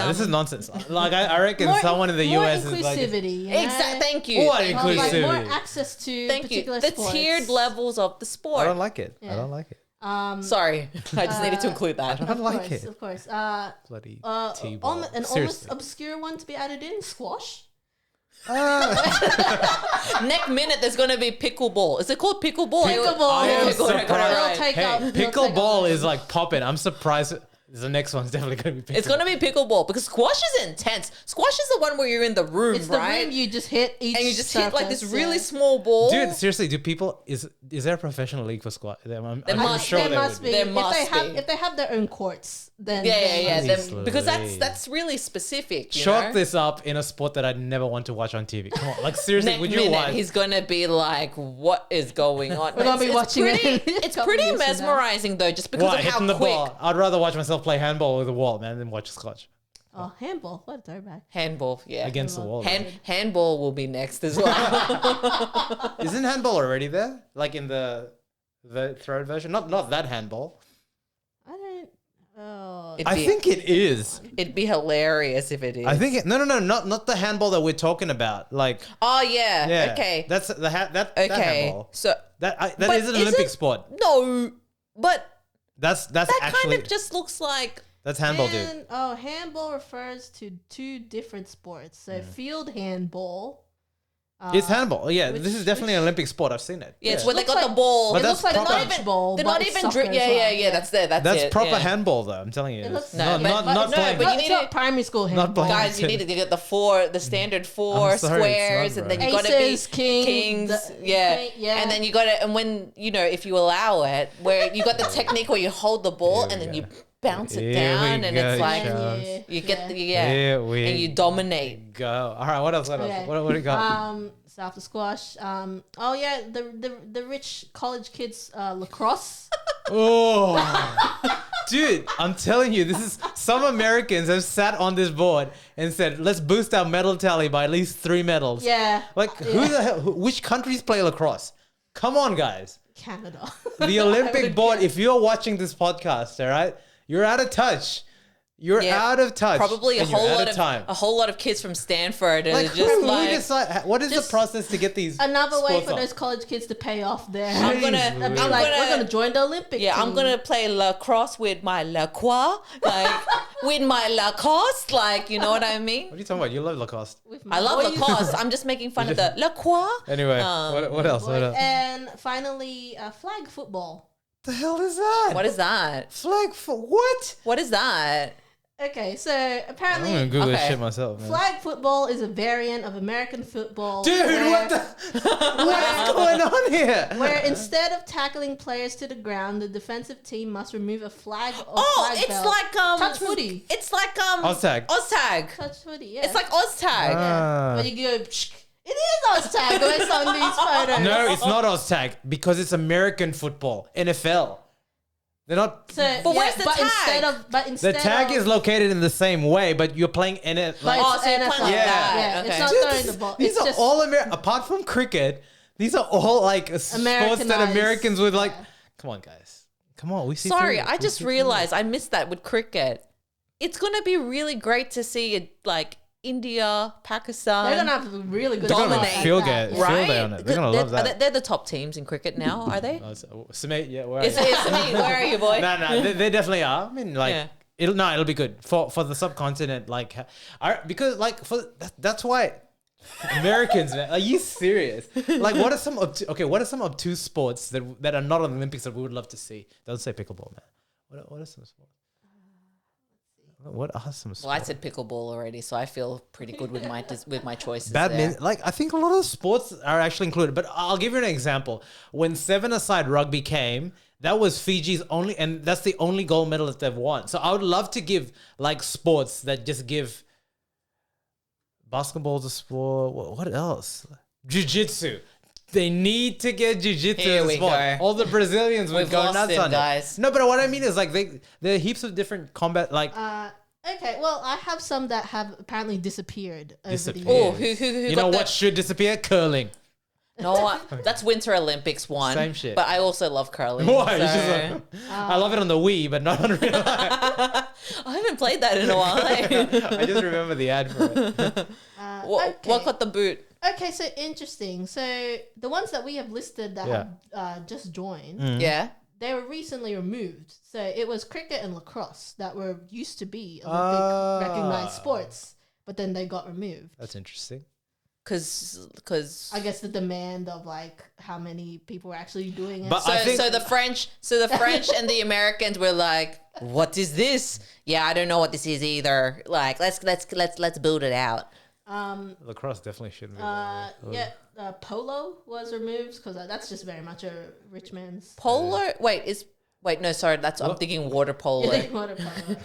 this is nonsense. Like I reckon More, someone in the more US is like. inclusivity. You know? Exact. Thank you. What Thank Oh, you. like inclusivity? more access to Thank you. particular The sports. tiered levels of the I sport. don't like it. I Yeah. don't like it. Sorry, I just needed to include that. I don't like Of course, it. of course. Bloody An T-ball. almost Seriously. obscure one to be added in, squash. Next minute, there's gonna be pickleball. Is it called pickleball? Pickleball. I am Okay, good, I got it surprised. right. Take Hey, up- they'll take pickleball up- is like popping. I'm surprised. The next one's definitely gonna be pickleball. It's gonna be pickleball because squash is intense. Squash is the one where you're in the room, It's the right? room you just hit each and you just hit like this surface, really yeah. small ball. Dude, seriously, do people is there a professional league for squat? I'm must- sure there there must would be. There must If they have their own courts, then yeah. then- Then- because Obviously. that's really specific. You Chalk know? this up in a sport that I'd never want to watch on TV. Come on, like seriously, Next would you minute, watch? he's gonna be like, "What is going on?" We're gonna be watching pretty, it in a It's couple pretty years from now. mesmerizing though, just because What, of how hitting the quick ball? I'd rather watch myself play handball with a wall, man, than watch squash Oh, handball. What a throwback. handball. Yeah, against the wall. handball will be next as well. Isn't handball already there? Like in the third version? Not that handball. I don't. Oh, It'd I be- think it is. It'd be hilarious if it is. I think no, not the handball that we're talking about. Like Oh yeah. yeah, Okay. that's that Okay. handball. So That But is an Olympic isn't- sport. no, but That's that actually kind of just looks like that's handball, dude. And, oh, handball refers to two different sports. So field handball. It's handball. Yeah, which- this is definitely an Olympic sport. I've seen it. yeah, it's Yeah. where they Looks got like- the ball. But It that's looks like proper- They're not even. dodgeball, They're but not it's even. soccer as Yeah, well. yeah. That's there. That's That's it. proper yeah. handball, though. I'm telling you. It looks not like- not but- not no, playing. but you It's need not to- primary school handball. playing. Guys, you need to get the four, the standard four I'm sorry, it's squares, not, and then bro. you got to be Aces, kings, kings, the- yeah. yeah. And then you got to, and when if you allow it, where you got the technique where you hold the ball Here and we then go. you bounce it Here down, we and go, it's like Charles. you get the Here we and you dominate. Go. All right. What else? What else? Okay. What do you got? So after squash, oh yeah, the rich college kids lacrosse. Oh, dude, I'm telling you, this is some Americans have sat on this board and said, let's boost our medal tally by at least 3 medals. Yeah, Like, who the hell? Which countries play lacrosse? Come on, guys. Canada. The Olympic board. If you're watching this podcast, all right, you're out of touch. You're Yeah, out of touch. Probably a and you're whole out lot of time. a whole lot of kids from Stanford are Like, just who like. decide, what is the just process to get these? Another way sports for on? those college kids to pay off their. I'm gonna- Jeez Be Louise. I'm like, gonna- we're gonna join the Olympic. Yeah, I'm team. gonna play lacrosse with my lacroix, like with my Lacoste, like you know what I mean. What are you talking about? You love Lacoste. With my I love boys. Lacoste. I'm just making fun of the lacroix. Anyway, what else? What Boys. else? And finally, flag football. The hell is that? What is that? Flag for what? What is that? Okay, so I'm apparently, gonna Google this Okay. shit myself, man. flag football is a variant of American football. Dude, where- what the? What's going on here? Where instead of tackling players to the ground, the defensive team must remove a flag or Oh, flag it's belt. like touch footy. It's like Oztag. Oztag. Touch footy, yeah. It's like Oztag. Ah. Where you go. Psh, it is Oztag based on these photos. No, it's not Oztag because it's American football, NFL. They're not. So, But where's the but tag? But The instead tag of, is located in the same way, but you're playing in it. But Like, Oh, it's so you're playing NFL. like Yeah. that. Yeah, Okay. it's not Dude, throwing the ball. these It's are just all American. Apart from cricket, these are all like sports that Americanized. Americans would like. Yeah. Come on, guys. Come on, we see. Sorry, through it. I We just see through it. realized I missed that with cricket. It's gonna be really great to see it like India, Pakistan. They're gonna have a really good They're gonna dominate. field that, it. yeah. Field right? day on it. They're gonna love that. They're the top teams in cricket now, are they? Sumit, yeah, where are It's, you? it's me. Where are you, boy? No, they definitely are. I mean, like, Yeah. it'll be good for the subcontinent. Like, because like that's why Americans, man. Are you serious? Like, what are some what are some obtuse sports that are not on the Olympics that we would love to see? Don't say pickleball, man. What are some sports? What are some sports? Well, I said pickleball already, so I feel pretty good with my choices. Badminton, there. like I think a lot of sports are actually included. But I'll give you an example. When seven-a-side rugby came, that was Fiji's only, and that's the only gold medal that they've won. So I would love to give like sports that just give. Basketball's a sport. What else? Jiu-jitsu. They need to get jiu-jitsu Here as a we sport. go. All the Brazilians would We've go lost nuts him, on guys. it. No, but what I mean is like there are heaps of different combat like Okay, well, I have some that have apparently disappeared over the Disappeared. Oh, years. who you got know the- what should disappear? Curling. No, that's Winter Olympics one. Same shit. But I also love curling. Why? It's so- just like, I love it on the Wii, but not on real life. I haven't played that in a while. I just remember the ad for it. What got the boot? Okay, so interesting. So the ones that we have listed that have just joined, Yeah. they were recently removed. So it was cricket and lacrosse that were used to be Olympic recognized sports, but then they got removed. That's interesting. Cause I guess the demand of like how many people were actually doing it. But I think- so the French and the Americans were like, what is this? Yeah, I don't know what this is either. Like, let's build it out. Lacrosse definitely shouldn't be. Polo was removed because that's just very much a rich man's. Polo. No, sorry, I'm thinking water polo. Water polo.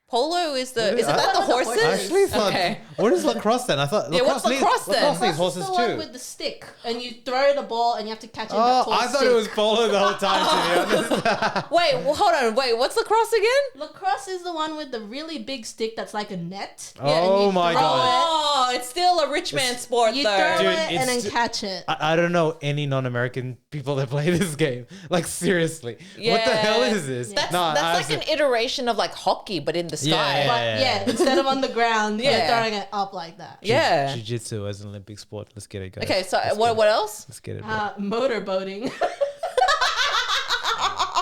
Polo is the is it I- that the I horses? Actually, thought, Okay. what is lacrosse then? I thought Yeah, what's lacrosse then? Lacrosse needs Lacrosse is horses the one too. with the stick, and you throw the ball, and you have to catch it. in Oh, that tall I thought stick. it was polo the whole time. To be honest. Wait, hold on. Wait, what's lacrosse again? Lacrosse is the one with the really big stick that's like a net. Oh and you my throw God. Oh, it's still a rich man sport You though. throw Dude, it and then it's- catch it. I don't know any non-American people that play this game. Like seriously, what the Yeah. hell is this? That's No, like I- an iteration of like hockey, but in the sky. Yeah, But yeah, instead of on the ground, Yeah. you're throwing it up like that. Yeah. Jiu-jitsu as an Olympic sport. Let's get it, guys. Okay, so Let's what get it. what else? Let's get it. bro. Motorboating.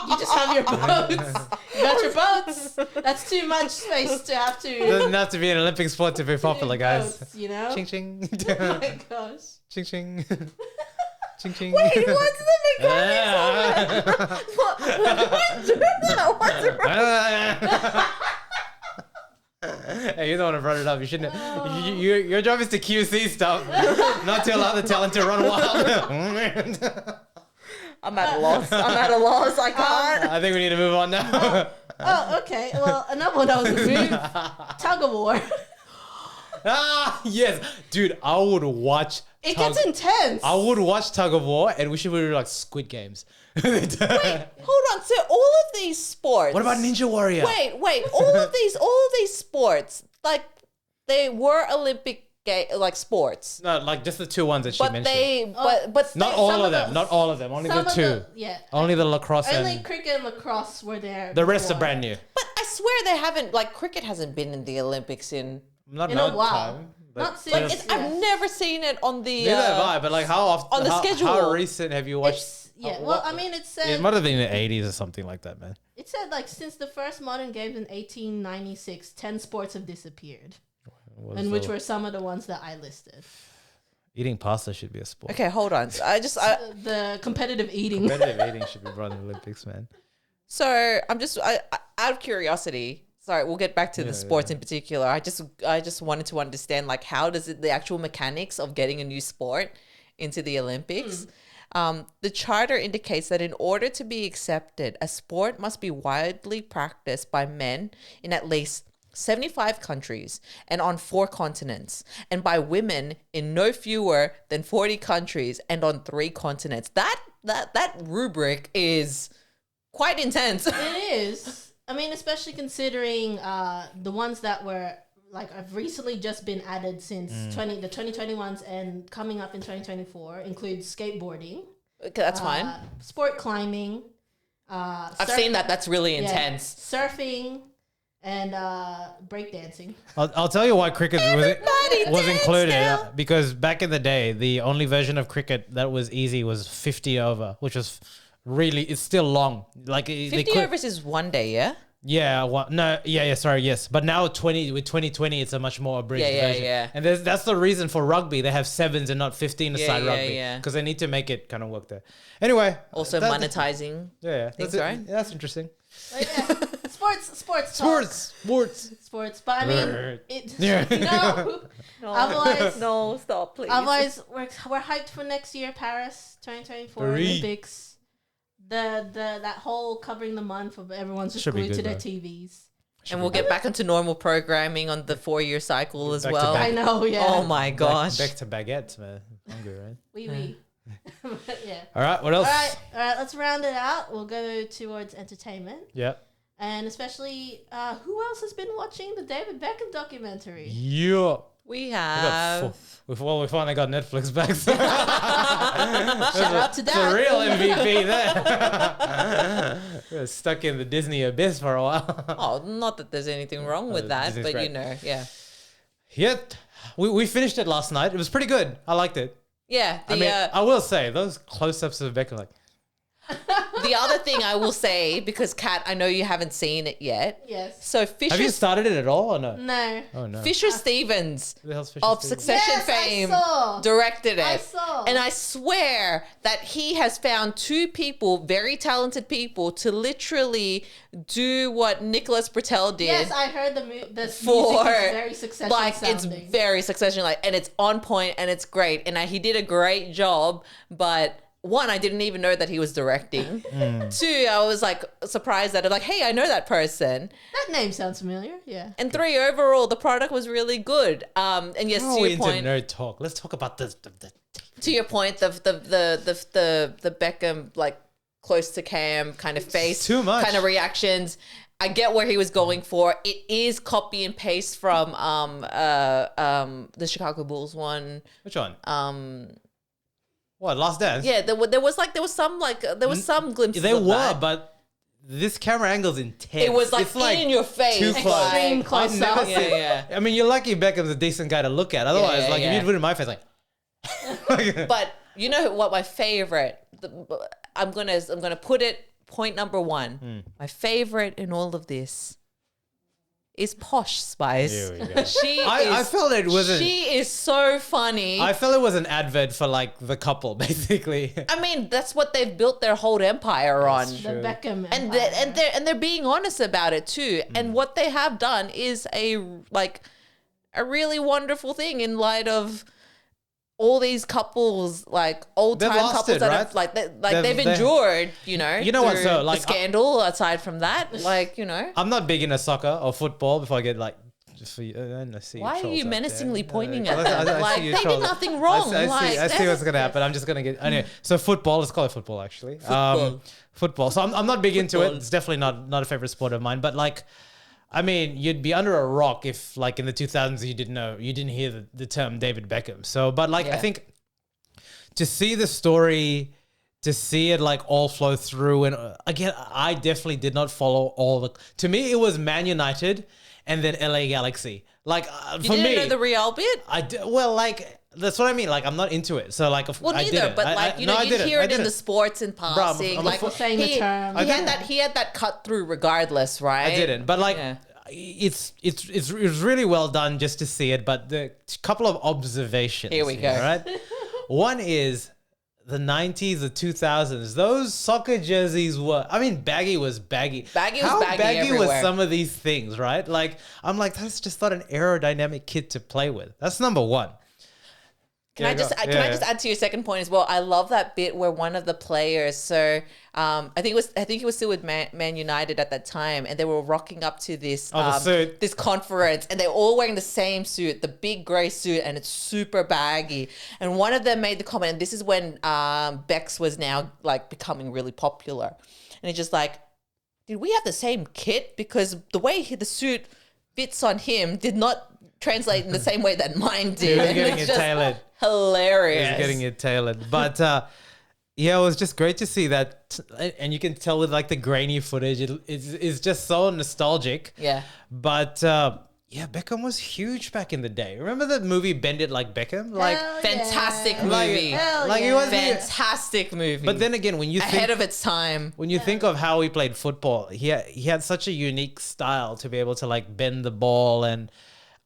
You just have your boats. You got your boats. That's too much space to have to. Doesn't have to be an Olympic sport to be popular, guys. Boats, you know? Ching ching, Oh my gosh. ching ching, ching ching. Wait, what's the Yeah. Hey, you're the one who brought it up. You shouldn't. Your job is to QC stuff, not to allow the talent to run wild. I'm at a loss. I can't. I think we need to move on now. Oh, okay. Well, another one that was removed. Tug of war. Yes, dude, I would watch. It gets intense. I would watch tug of war, and we should do like Squid Games. Hold on. So all of these sports. What about Ninja Warrior? Wait. All of these sports, like they were Olympic sports, No, like just the two ones that she but mentioned. but Not some all of of them. those- Not all of them. Only Some the of two. Yeah. Only the lacrosse Only and cricket and lacrosse were there. the rest are before. brand new. But I swear they haven't. Like cricket hasn't been in the Olympics in. Not In no a while. time. But Not since. It's, I've never seen it on the. neither have I. But like, how often? on the how schedule. recent have you watched? Yeah. what- Well, I mean, it said It might have been in the 80s or something like that, man. it said like since the first modern games in 1896, 10 sports have disappeared, What and is which all- were some of the ones that I listed. Eating pasta should be a sport. Okay, hold on. The competitive eating. Competitive eating should be brought in the Olympics, man. So I'm just out of curiosity. Sorry, we'll get back to the sports in particular. I just wanted to understand like how does it the actual mechanics of getting a new sport into the Olympics. The charter indicates that in order to be accepted, a sport must be widely practiced by men in at least 75 countries and on 4 continents, and by women in no fewer than 40 countries and on 3 continents. That rubric is quite intense. It is. I mean, especially considering the ones that were like have recently just been added since the 2021s and coming up in 2024 include skateboarding, Okay, that's fine. sport climbing, I've seen that. That's really intense. surfing, and breakdancing. I'll tell you why cricket Everybody was dance included now. because back in the day, the only version of cricket that was easy was 50 over, which was really it's still long. Like 50 overs is 1 day, yeah? Yeah, well, no, sorry, yes. But now with 2020, it's a much more abridged version. Yeah. And that's the reason for rugby. They have 7s and not 15-a-side rugby. Yeah. Because they need to make it kind of work there. Anyway. Also monetizing. Yeah. Things, That's right? Yeah, that's interesting. But yeah, sports talk. Sports. But I mean, no. Otherwise, No, stop, please. Otherwise, we're hyped for next year, Paris 2024 Olympics. That whole covering the month of everyone's just glued to their TVs. And we'll get back into normal programming on the 4-year cycle as Back to well. back. I know, yeah. Oh my gosh. Back to baguettes, man. Hungry, right? Oui. Yeah. All right, what else? All right, let's round it out. We'll go towards entertainment. Yeah. And especially, who else has been watching the David Beckham documentary? Yeah. We have. We finally got Netflix back. So Shout out to the that. real MVP there. We were stuck in the Disney abyss for a while. Oh, not that there's anything wrong with that, Disney's but great. you know, yeah. Yet, we finished it last night. It was pretty good. I liked it. Yeah. I will say, those close-ups of Beckham, like, The other thing I will say, because Kat, I know you haven't seen it yet. Yes. So have you Fisher, started it at all or no? No. Oh, no. Fisher Stevens Who the hell's Fisher of Stevens? Succession Yes, I fame saw. directed it. I saw. And I swear that he has found 2 people, very talented people, to literally do what Nicholas Britell did. Yes, I heard the music is very Succession like sounding. it's very Succession like, and it's on point and it's great, and he did a great job. But 1, I didn't even know that he was directing. 2, I was like surprised that I'm like, hey, I know that person. That name sounds familiar. Yeah. And 3, overall, the product was really good. And yes, How are to we your into point, nerd talk? Let's talk about the to your point, the Beckham like close to cam kind of face, too much. kind of reactions. I get where he was going for. It is copy and paste from the Chicago Bulls one. Which one? What, Last Dance? Yeah, there was some glimpses. They of were, that. but this camera angle's intense. It was It's in your face, too close. Extreme like- close I've never up. seen- Yeah. I mean, you're lucky Beckham's a decent guy to look at. Otherwise, Yeah, like yeah. if you'd put it in my face, like. But you know what? My favorite. I'm gonna put it. Point number 1. My favorite in all of this is Posh Spice. Here we go. I I felt it wasn't. She is so funny. I felt it was an advert for like the couple, basically. I mean, that's what they've built their whole empire on. The Beckham And empire. they're being honest about it too. And what they have done is a really wonderful thing in light of all these couples, like old They've time couples lasted, that right? have they've They've- endured, you know. You know what, through so, like, the scandal. Aside from that, like, you know, I'm not big into soccer or football before I get like. Just for you, I see your why are trolls you out menacingly there. pointing I- at I- them? I Like, see your they did trolls. nothing wrong. I see what's gonna happen. I'm just gonna get anyway. So football, let's call it football actually. Football. So I'm not big into it. It's definitely not a favorite sport of mine. But like, I mean, you'd be under a rock if like in the 2000s you didn't hear the term David Beckham. So, but like, I Yeah. think to see the story, to see it like all flow through, and again, I definitely did not follow all the. To me, it was Man United and then LA Galaxy. Like You for didn't me, know the Real bit. like that's what I mean. Like I'm not into it. So like, Well, I neither, didn't. but I like, you know, I you'd didn't. hear I it in the didn't. sports in passing. I'm a Like, saying the term. he had that cut through regardless, right? I didn't. But like, Yeah. it's really well done just to see it. But the couple of observations. Here we go. All right. One is the 90s, the 2000s. Those soccer jerseys were. I mean, baggy was baggy. Baggy was How baggy was everywhere. some of these things, right? Like I'm like, that's just not an aerodynamic kit to play with. That's number one. Can I just add to your second point as well? I love that bit where one of the players, so I think he was still with Man United at that time, and they were rocking up to this the suit. this conference, and they're all wearing the same suit, the big grey suit, and it's super baggy. And one of them made the comment, and this is when Bex was now like becoming really popular, and it's just like, did we have the same kit? Because the way the suit fits on him did not translate in the same way that mine did. He was And getting it's it just tailored. hilarious. He's getting it tailored. But yeah, it was just great to see that. And you can tell with like the grainy footage, it's just so nostalgic. Yeah. But Yeah, Beckham was huge back in the day. Remember the movie Bend It Like Beckham? Like, Hell Fantastic yeah. movie. Hell like yeah. he was Fantastic movie. But then again, when you ahead think of its time. when you think of how he played football, he had such a unique style to be able to like bend the ball, and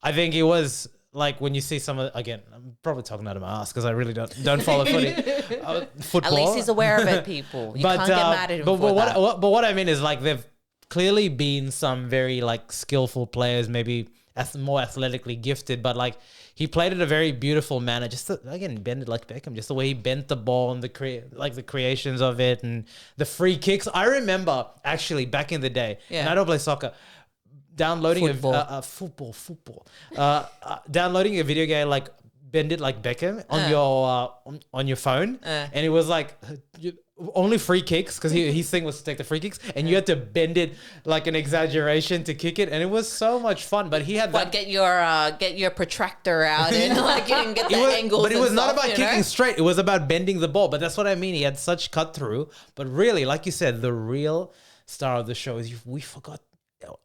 I think he was like when you see some of again, I'm probably talking out of my ass because I really don't follow football. At least he's aware of it, people. You can't get mad at him but for that. what I mean is like they've clearly been some very like skillful players, maybe more athletically gifted, but like he played it a very beautiful manner. Just again, bend it like Beckham, just the way he bent the ball and the creations of it and the free kicks. I remember actually back in the day, and I don't play soccer. Downloading football. Downloading a video game like Bend It Like Beckham on your phone, and it was like only free kicks because his thing was to take the free kicks, and you had to bend it like an exaggeration to kick it, and it was so much fun. But he had that. Get your protractor out and like you can get the angles. But it was not stuff, about kicking straight. It was about bending the ball. But that's what I mean. He had such cut through. But really, like you said, the real star of the show is we forgot.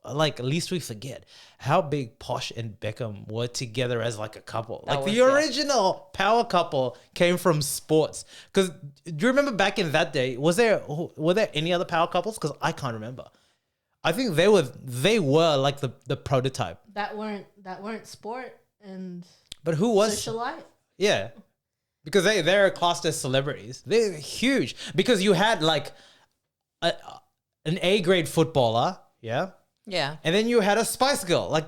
Like at least we forget how big Posh and Beckham were together as like a couple. Like the original power couple came from sports. Because do you remember back in that day? Were there any other power couples? Because I can't remember. I think they were like the prototype. That weren't sport and. But who was socialite? Yeah, because they're classed as celebrities. They're huge because you had like an A-grade footballer. Yeah. Yeah. And then you had a Spice Girl. Like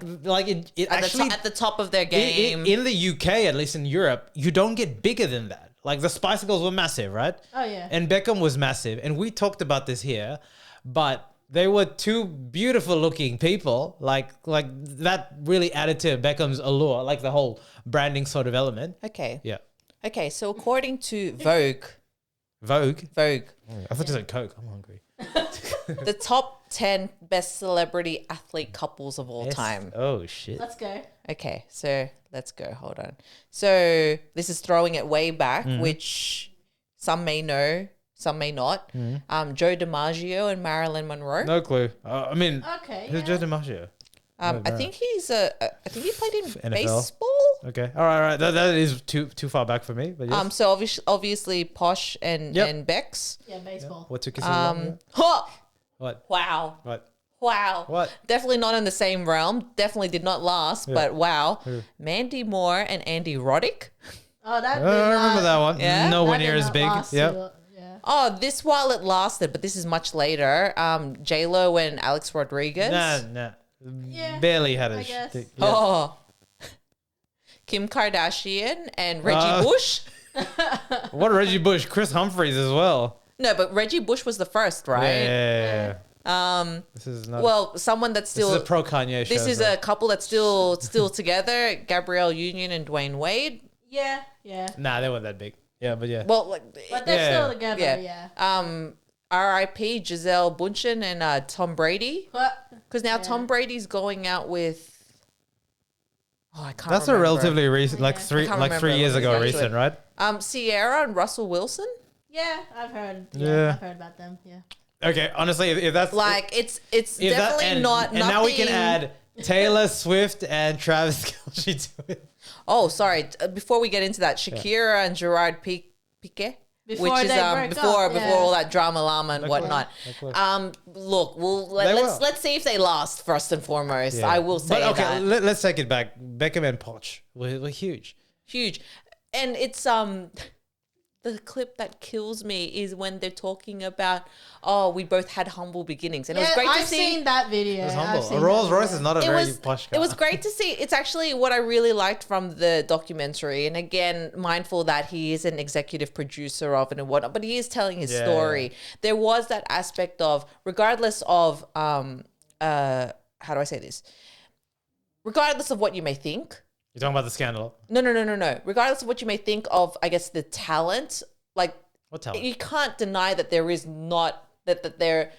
it actually at the top of their game. In the UK, at least in Europe, you don't get bigger than that. Like the Spice Girls were massive, right? Oh yeah. And Beckham was massive. And we talked about this here, but they were two beautiful looking people. Like that really added to Beckham's allure, like the whole branding sort of element. Okay. Yeah. Okay, so according to Vogue. I thought you said Coke. I'm hungry. The top 10 best celebrity athlete couples of all time. Oh shit. Let's go. Okay, so let's go. Hold on. So this is throwing it way back, Mm-hmm. which some may know, some may not. Joe DiMaggio and Marilyn Monroe. No clue. I mean, Okay. who's Yeah. Joe DiMaggio? I think he played in NFL. baseball. Okay. All right. That is too far back for me. But yes. So obviously Posh and Bex. Yeah, baseball. What took you so long? Huh! What? Wow. What? Wow. What? Definitely not in the same realm. Definitely did not last, but wow. Mandy Moore and Andy Roddick. Oh, that. I remember that one. Yeah? Nowhere that near did as not big. last Yep. too- Yeah. Oh, this while it lasted, but this is much later. J-Lo and Alex Rodriguez. Nah. Yeah, Barely had a I guess. stick. Oh. Kim Kardashian and Reggie Bush. What Reggie Bush? Chris Humphries as well. No, but Reggie Bush was the first, right? Yeah. This is not. Well, someone that's this still is a pro Kanye show. This is so- a couple that's still together. Gabrielle Union and Dwayne Wade. Yeah. Nah, they weren't that big. Yeah, but yeah. Well, like, But they're Yeah. still together. Yeah. R.I.P. Giselle Bundchen and Tom Brady. But Because now Tom Brady's going out with. Oh, I can't. That's remember. a relatively recent, like Yeah. three, I can't like 3 years remember. ago, Actually. recent, right? Sierra and Russell Wilson. yeah, I've heard. Yeah. I've heard about them. Yeah. Okay, honestly, if that's Like it's if that- definitely and, not. And now we can nothing- add Taylor Swift and Travis Kelce to it. Oh, sorry. Before we get into that, Shakira and Gerard Piqué. Before Which is they broke before up, yeah. all that drama llama and whatnot. Look, They let's see if they last first and foremost. Yeah. I will say But okay, that let's take it back. Beckham and Poch were huge. huge, and it's the clip that kills me is when they're talking about, oh, we both had humble beginnings, and it was great I've to see. seen that video. It was I've humble. seen A Rolls that Royce video. is not a It very was posh car. it was great to see. It's actually what I really liked from the documentary, and again, mindful that he is an executive producer of it and whatnot, but he is telling his story. There was that aspect of, regardless of how do I say this? Regardless of what you may think. You're talking about the scandal. No. Regardless of what you may think of, I guess, the talent, like, What talent? you can't deny that there is not that there.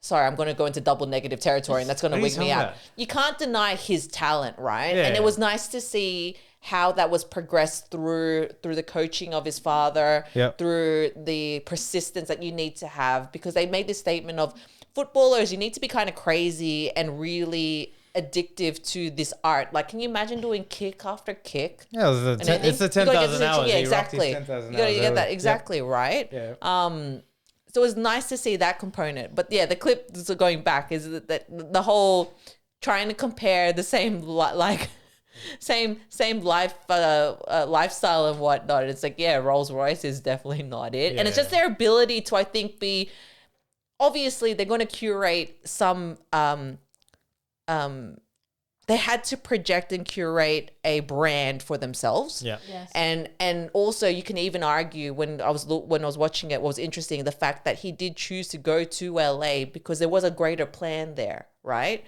Sorry, I'm going to go into double negative territory, and that's going to What are you wig me talking out. about? You can't deny his talent, right? Yeah. And it was nice to see how that was progressed through the coaching of his father, Yep. through the persistence that you need to have, because they made this statement of footballers, you need to be kind of crazy and really addictive to this art. Like, can you imagine doing kick after kick? Yeah, it's the 10,000 hours. Yeah, exactly. You 10,000 got to get that hours. exactly right. Yeah. So it was nice to see that component. But yeah, the clip going back is that the whole trying to compare the same same lifestyle and whatnot. It's like, yeah, Rolls Royce is definitely not it, and it's just their ability to, I think, be. Obviously, they're going to curate some. They had to project and curate a brand for themselves. Yeah. Yes. And also you can even argue when I was watching it, what was interesting, the fact that he did choose to go to LA because there was a greater plan there, right?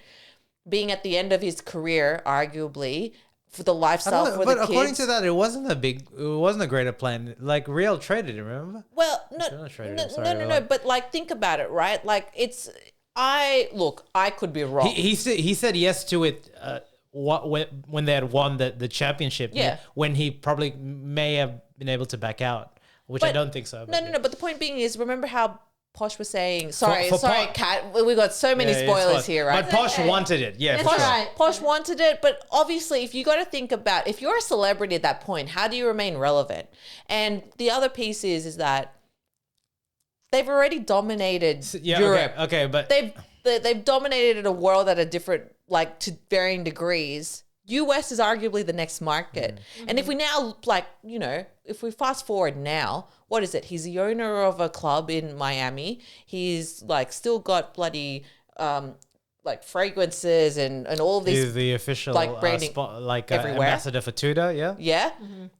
Being at the end of his career, arguably, for the lifestyle for the kids. But according to that, it wasn't a greater plan. Like, Real traded it, remember? Well, no. But like, think about it, right? Like, I could be wrong. He said yes to it when they had won the championship. Yeah. When he probably may have been able to back out, which I don't think so. No. But the point being is, remember how Posh was saying, sorry, Kat, we got so many Yeah, spoilers here, right? But Posh wanted it, yeah, for That's sure. right. Posh wanted it, but obviously, if you got to think about, if you're a celebrity at that point, how do you remain relevant? And the other piece is that they've already dominated Europe. Okay, but They've dominated a world at a different, like, to varying degrees. US is arguably the next market. And if we now, like, you know, if we fast forward now, what is it? He's the owner of a club in Miami. He's, like, still got bloody, like, fragrances and all these. He's the official, like, branding everywhere. ambassador for Tudor, yeah? Yeah.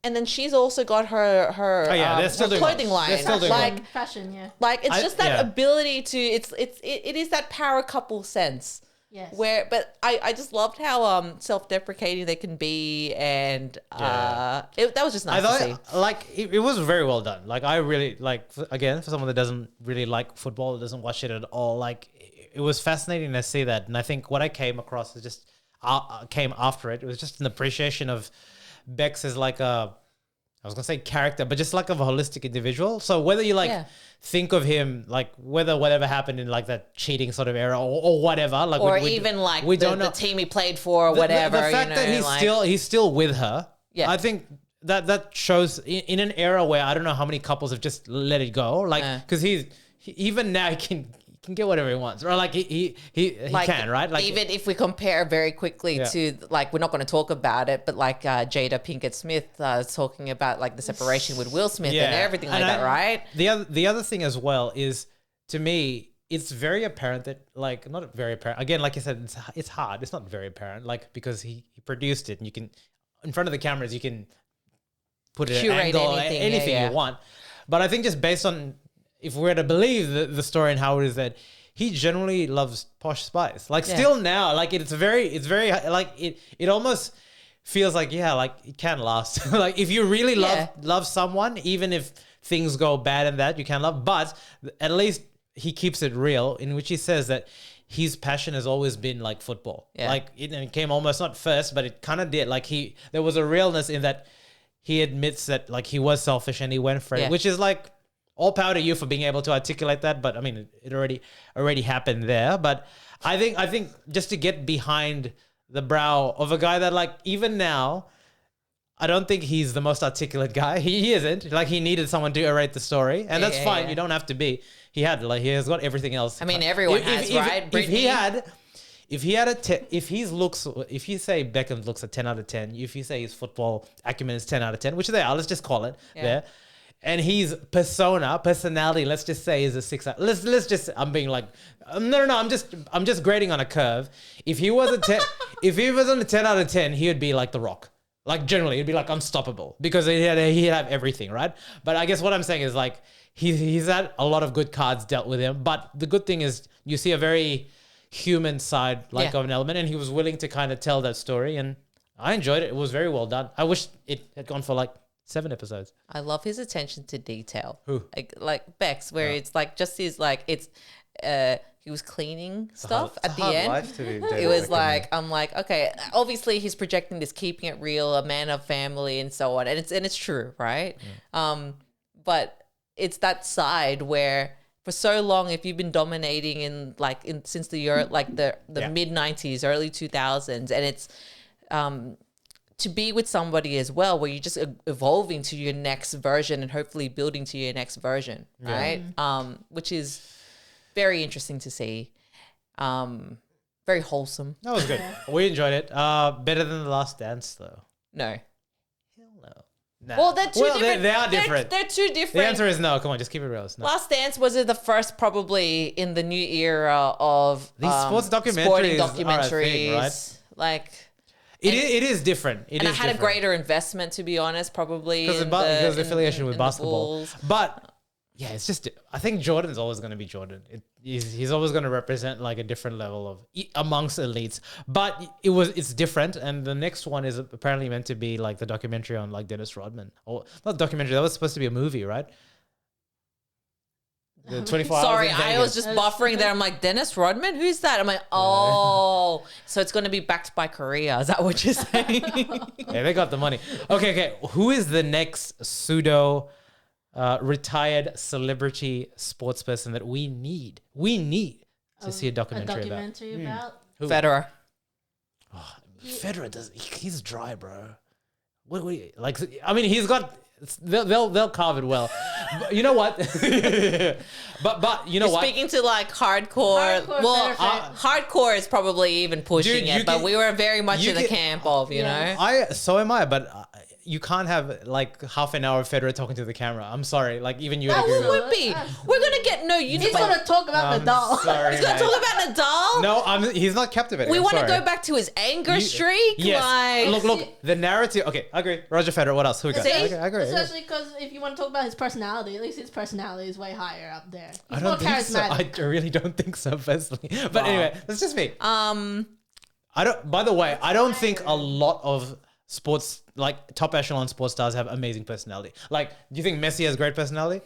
And then she's also got her they're still doing clothing well. line. They're still doing like, Fashion, yeah. like, it's just that yeah. ability to, it is that power couple sense. Yes. But I just loved how self-deprecating they can be, and that was just nice to see. Like, it was very well done. Like, I really, like, again, for someone that doesn't really like football, doesn't watch it at all, like, it was fascinating to see that. And I think what I came across is just came after it. It was just an appreciation of Bex as like I was gonna say character, but just like of a holistic individual. So whether you think of him, like whether whatever happened in like that cheating sort of era or whatever, like, or even like we don't know the team he played for or whatever. The fact that he's still with her, yeah, I think that shows in an era where I don't know how many couples have just let it go, like, because even now he can get whatever he wants, or like he like, can, right? Like, even if we compare very quickly to, like, we're not going to talk about it, but like Jada Pinkett Smith talking about like the separation with Will Smith and everything like that, right? The other thing as well is, to me, it's very apparent that, like, not very apparent again, like I said, it's hard. It's not very apparent, like, because he produced it, and you can, in front of the cameras, you can put it at angle, anything you want. But I think just based on, if we're to believe the story and how it is, that he generally loves Posh Spice. Like, still now, like, it's very, like, it almost feels like, like, it can last. Like, if you really love someone, even if things go bad and that, you can love, but at least he keeps it real, in which he says that his passion has always been like football. Like, it came almost not first, but it kind of did. Like, there was a realness in that he admits that, like, he was selfish and he went for it, which is like, all power to you for being able to articulate that. But I mean, it already happened there. But I think just to get behind the brow of a guy that, like, even now, I don't think he's the most articulate guy. He isn't. Like, he needed someone to narrate the story, and that's fine. Yeah. You don't have to be. He has got everything else. I mean, everyone has, right? If you say Beckham looks a 10 out of 10, if you say his football acumen is 10 out of 10, which they are, let's just call it there. And his personality, let's just say, is a 6 out. Let's just, I'm being like, no, I'm just grading on a curve. If he was a 10, if he was on a 10 out of 10, he would be like The Rock. Like, generally, he'd be like unstoppable, because he'd have everything, right? But I guess what I'm saying is, like, he's had a lot of good cards dealt with him. But the good thing is, you see a very human side, like, of an element, and he was willing to kind of tell that story, and I enjoyed it. It was very well done. I wish it had gone for like 7 episodes. I love his attention to detail. Who? Like Bex, where it's like just his, like, it's he was cleaning stuff at the end. It was like, I'm like, okay, obviously he's projecting this, keeping it real, a man of family and so on, and it's true, right? But it's that side where for so long, if you've been dominating since the year the mid 90s, early 2000s, and it's to be with somebody as well where you're just evolving to your next version and hopefully building to your next version, right? Which is very interesting to see. Very wholesome. That was good. We enjoyed it. Better than The Last Dance, though. No. Hell no. Nah. Well, they're two different. They are different. They're two different. The answer is no. Come on, just keep it real. It's no. Last Dance was the first, probably in the new era of these sports documentaries, sporting are a thing, right? Like it is different. It and is I had different. a greater investment, to be honest, probably because of the affiliation with in the basketball. Bulls. But yeah, it's just. I think Jordan's always going to be Jordan. He's always going to represent like a different level of amongst elites. But it's different, and the next one is apparently meant to be like the documentary on like Dennis Rodman, or not documentary. That was supposed to be a movie, right? The 24 Sorry, hours in I was Vegas. just buffering there. I'm like, Dennis Rodman? Who's that? I'm like, oh, so it's going to be backed by Korea. Is that what you're saying? Yeah, they got the money. Okay. Who is the next pseudo retired celebrity sports person that we need? We need to see a documentary about. Who? Federer. Oh, Federer does. He's dry, bro. What like? I mean, he's got. They'll carve it well. But you know what? but you know what? Speaking to like hardcore. Well, hardcore is probably even pushing Dude, it, but we were very much in the camp of, you know. So am I, but you can't have like half an hour of Federer talking to the camera. I'm sorry, like even you. That agree with would be. We're gonna get He's gonna talk about Nadal. Sorry, He's gonna talk about Nadal. No, he's not captivating. We want to go back to his anger streak. Yes. Like, Look. The narrative. Okay, I agree. Roger Federer. What else? Who we got? See? Okay, I agree. Especially because if you want to talk about his personality, at least his personality is way higher up there. He's I more don't think so. charismatic. I really don't think so, personally. But anyway, that's just me. I don't. By the way, I don't think a lot of sports, like top echelon sports stars, have amazing personality. Like, do you think Messi has great personality?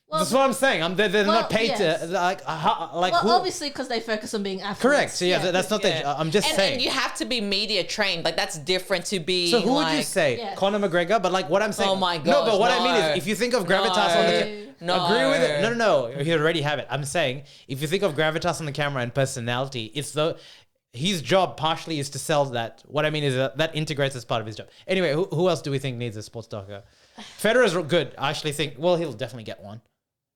Well, that's what I'm saying. They're not paid to like. Well, obviously, because they focus on being athletes. Correct. So yeah, that's not the. I'm just saying. And you have to be media trained. Like that's different to be. So who would you say? Yeah. Conor McGregor? But like what I'm saying. Oh my god. No, but what I mean is, if you think of gravitas on the. No. Agree with it. No. You already have it. I'm saying if you think of gravitas on the camera and personality, it's his job partially is to sell that. What I mean is that integrates as part of his job. Anyway, who else do we think needs a sports docker? Federer's good. I actually think, well, he'll definitely get one.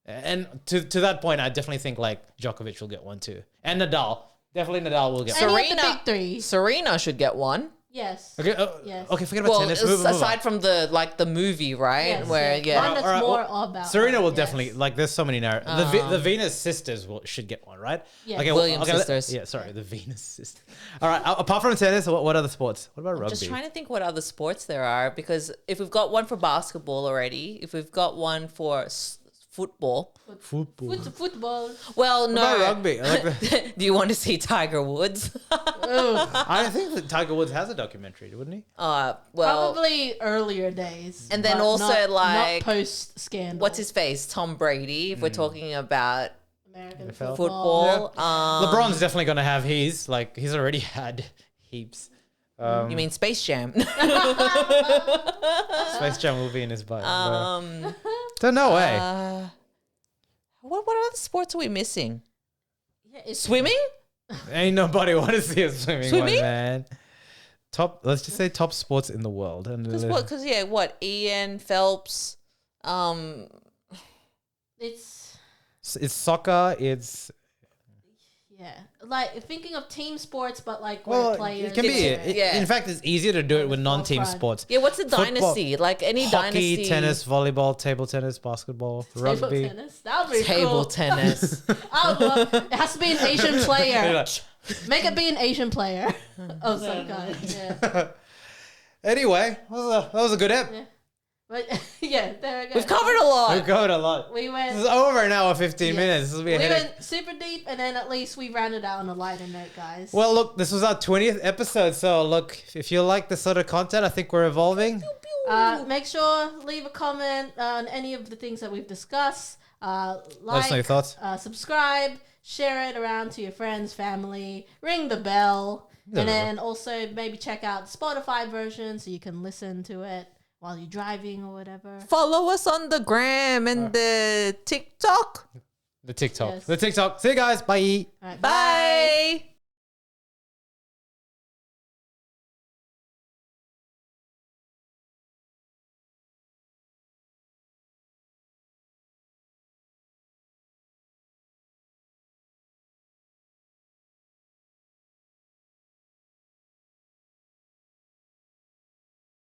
And to that point, I definitely think like Djokovic will get one too. And Nadal. Definitely Nadal will get one. Any of the big three. Serena should get one. Yes. Okay. Yes. Okay. Forget about tennis. Aside from the movie, right? Yes, Where one that's more about. Serena will definitely like. There's so many narratives. The Venus sisters should get one, right? Yeah. Okay. Williams sisters. Yeah. Sorry, the Venus sisters. All right. Apart from tennis, what other sports? What about rugby? Just trying to think what other sports there are, because if we've got one for basketball already, if we've got one for football. Football. Well, no. What about rugby? I like Do you want to see Tiger Woods? I think that Tiger Woods has a documentary, wouldn't he? Well, Probably earlier days. And then but also, not post scandal. what's his face? Tom Brady. If we're talking about American NFL. football. LeBron's definitely gonna have his. Like he's already had heaps. You mean Space Jam? Space Jam will be in his butt. So no way. What other sports are we missing? Yeah, Swimming? Ain't nobody want to see a swimming one, Swimming? man. Let's just say top sports in the world. Because what? Ian Phelps. It's soccer. It's like thinking of team sports, but like where players. it can be. Yeah. In fact, it's easier to do it with non-team Forefront. sports. Yeah, what's a Football, dynasty? Like any Hockey, dynasty. tennis, volleyball, table tennis, basketball, Table rugby. tennis. That would be Table cool. tennis. I would love, it has to be an Asian player. Make it be an Asian player of some kind. Yeah. Anyway, that was a good ep. Yeah. But yeah, there we go. We've covered a lot. We've covered a lot. We went. This is over an hour, 15 minutes. This will be a We headache. went super deep, and then at least we rounded out on a lighter note, guys. Well, look, this was our 20th episode. So, look, if you like this sort of content, I think we're evolving. Make sure leave a comment on any of the things that we've discussed. Let us know your thoughts. Subscribe, share it around to your friends, family, ring the bell, and then also maybe check out the Spotify version so you can listen to it while you're driving or whatever. Follow us on the gram and the TikTok. The TikTok. Yes. The TikTok. See you guys. Bye. All right, Bye.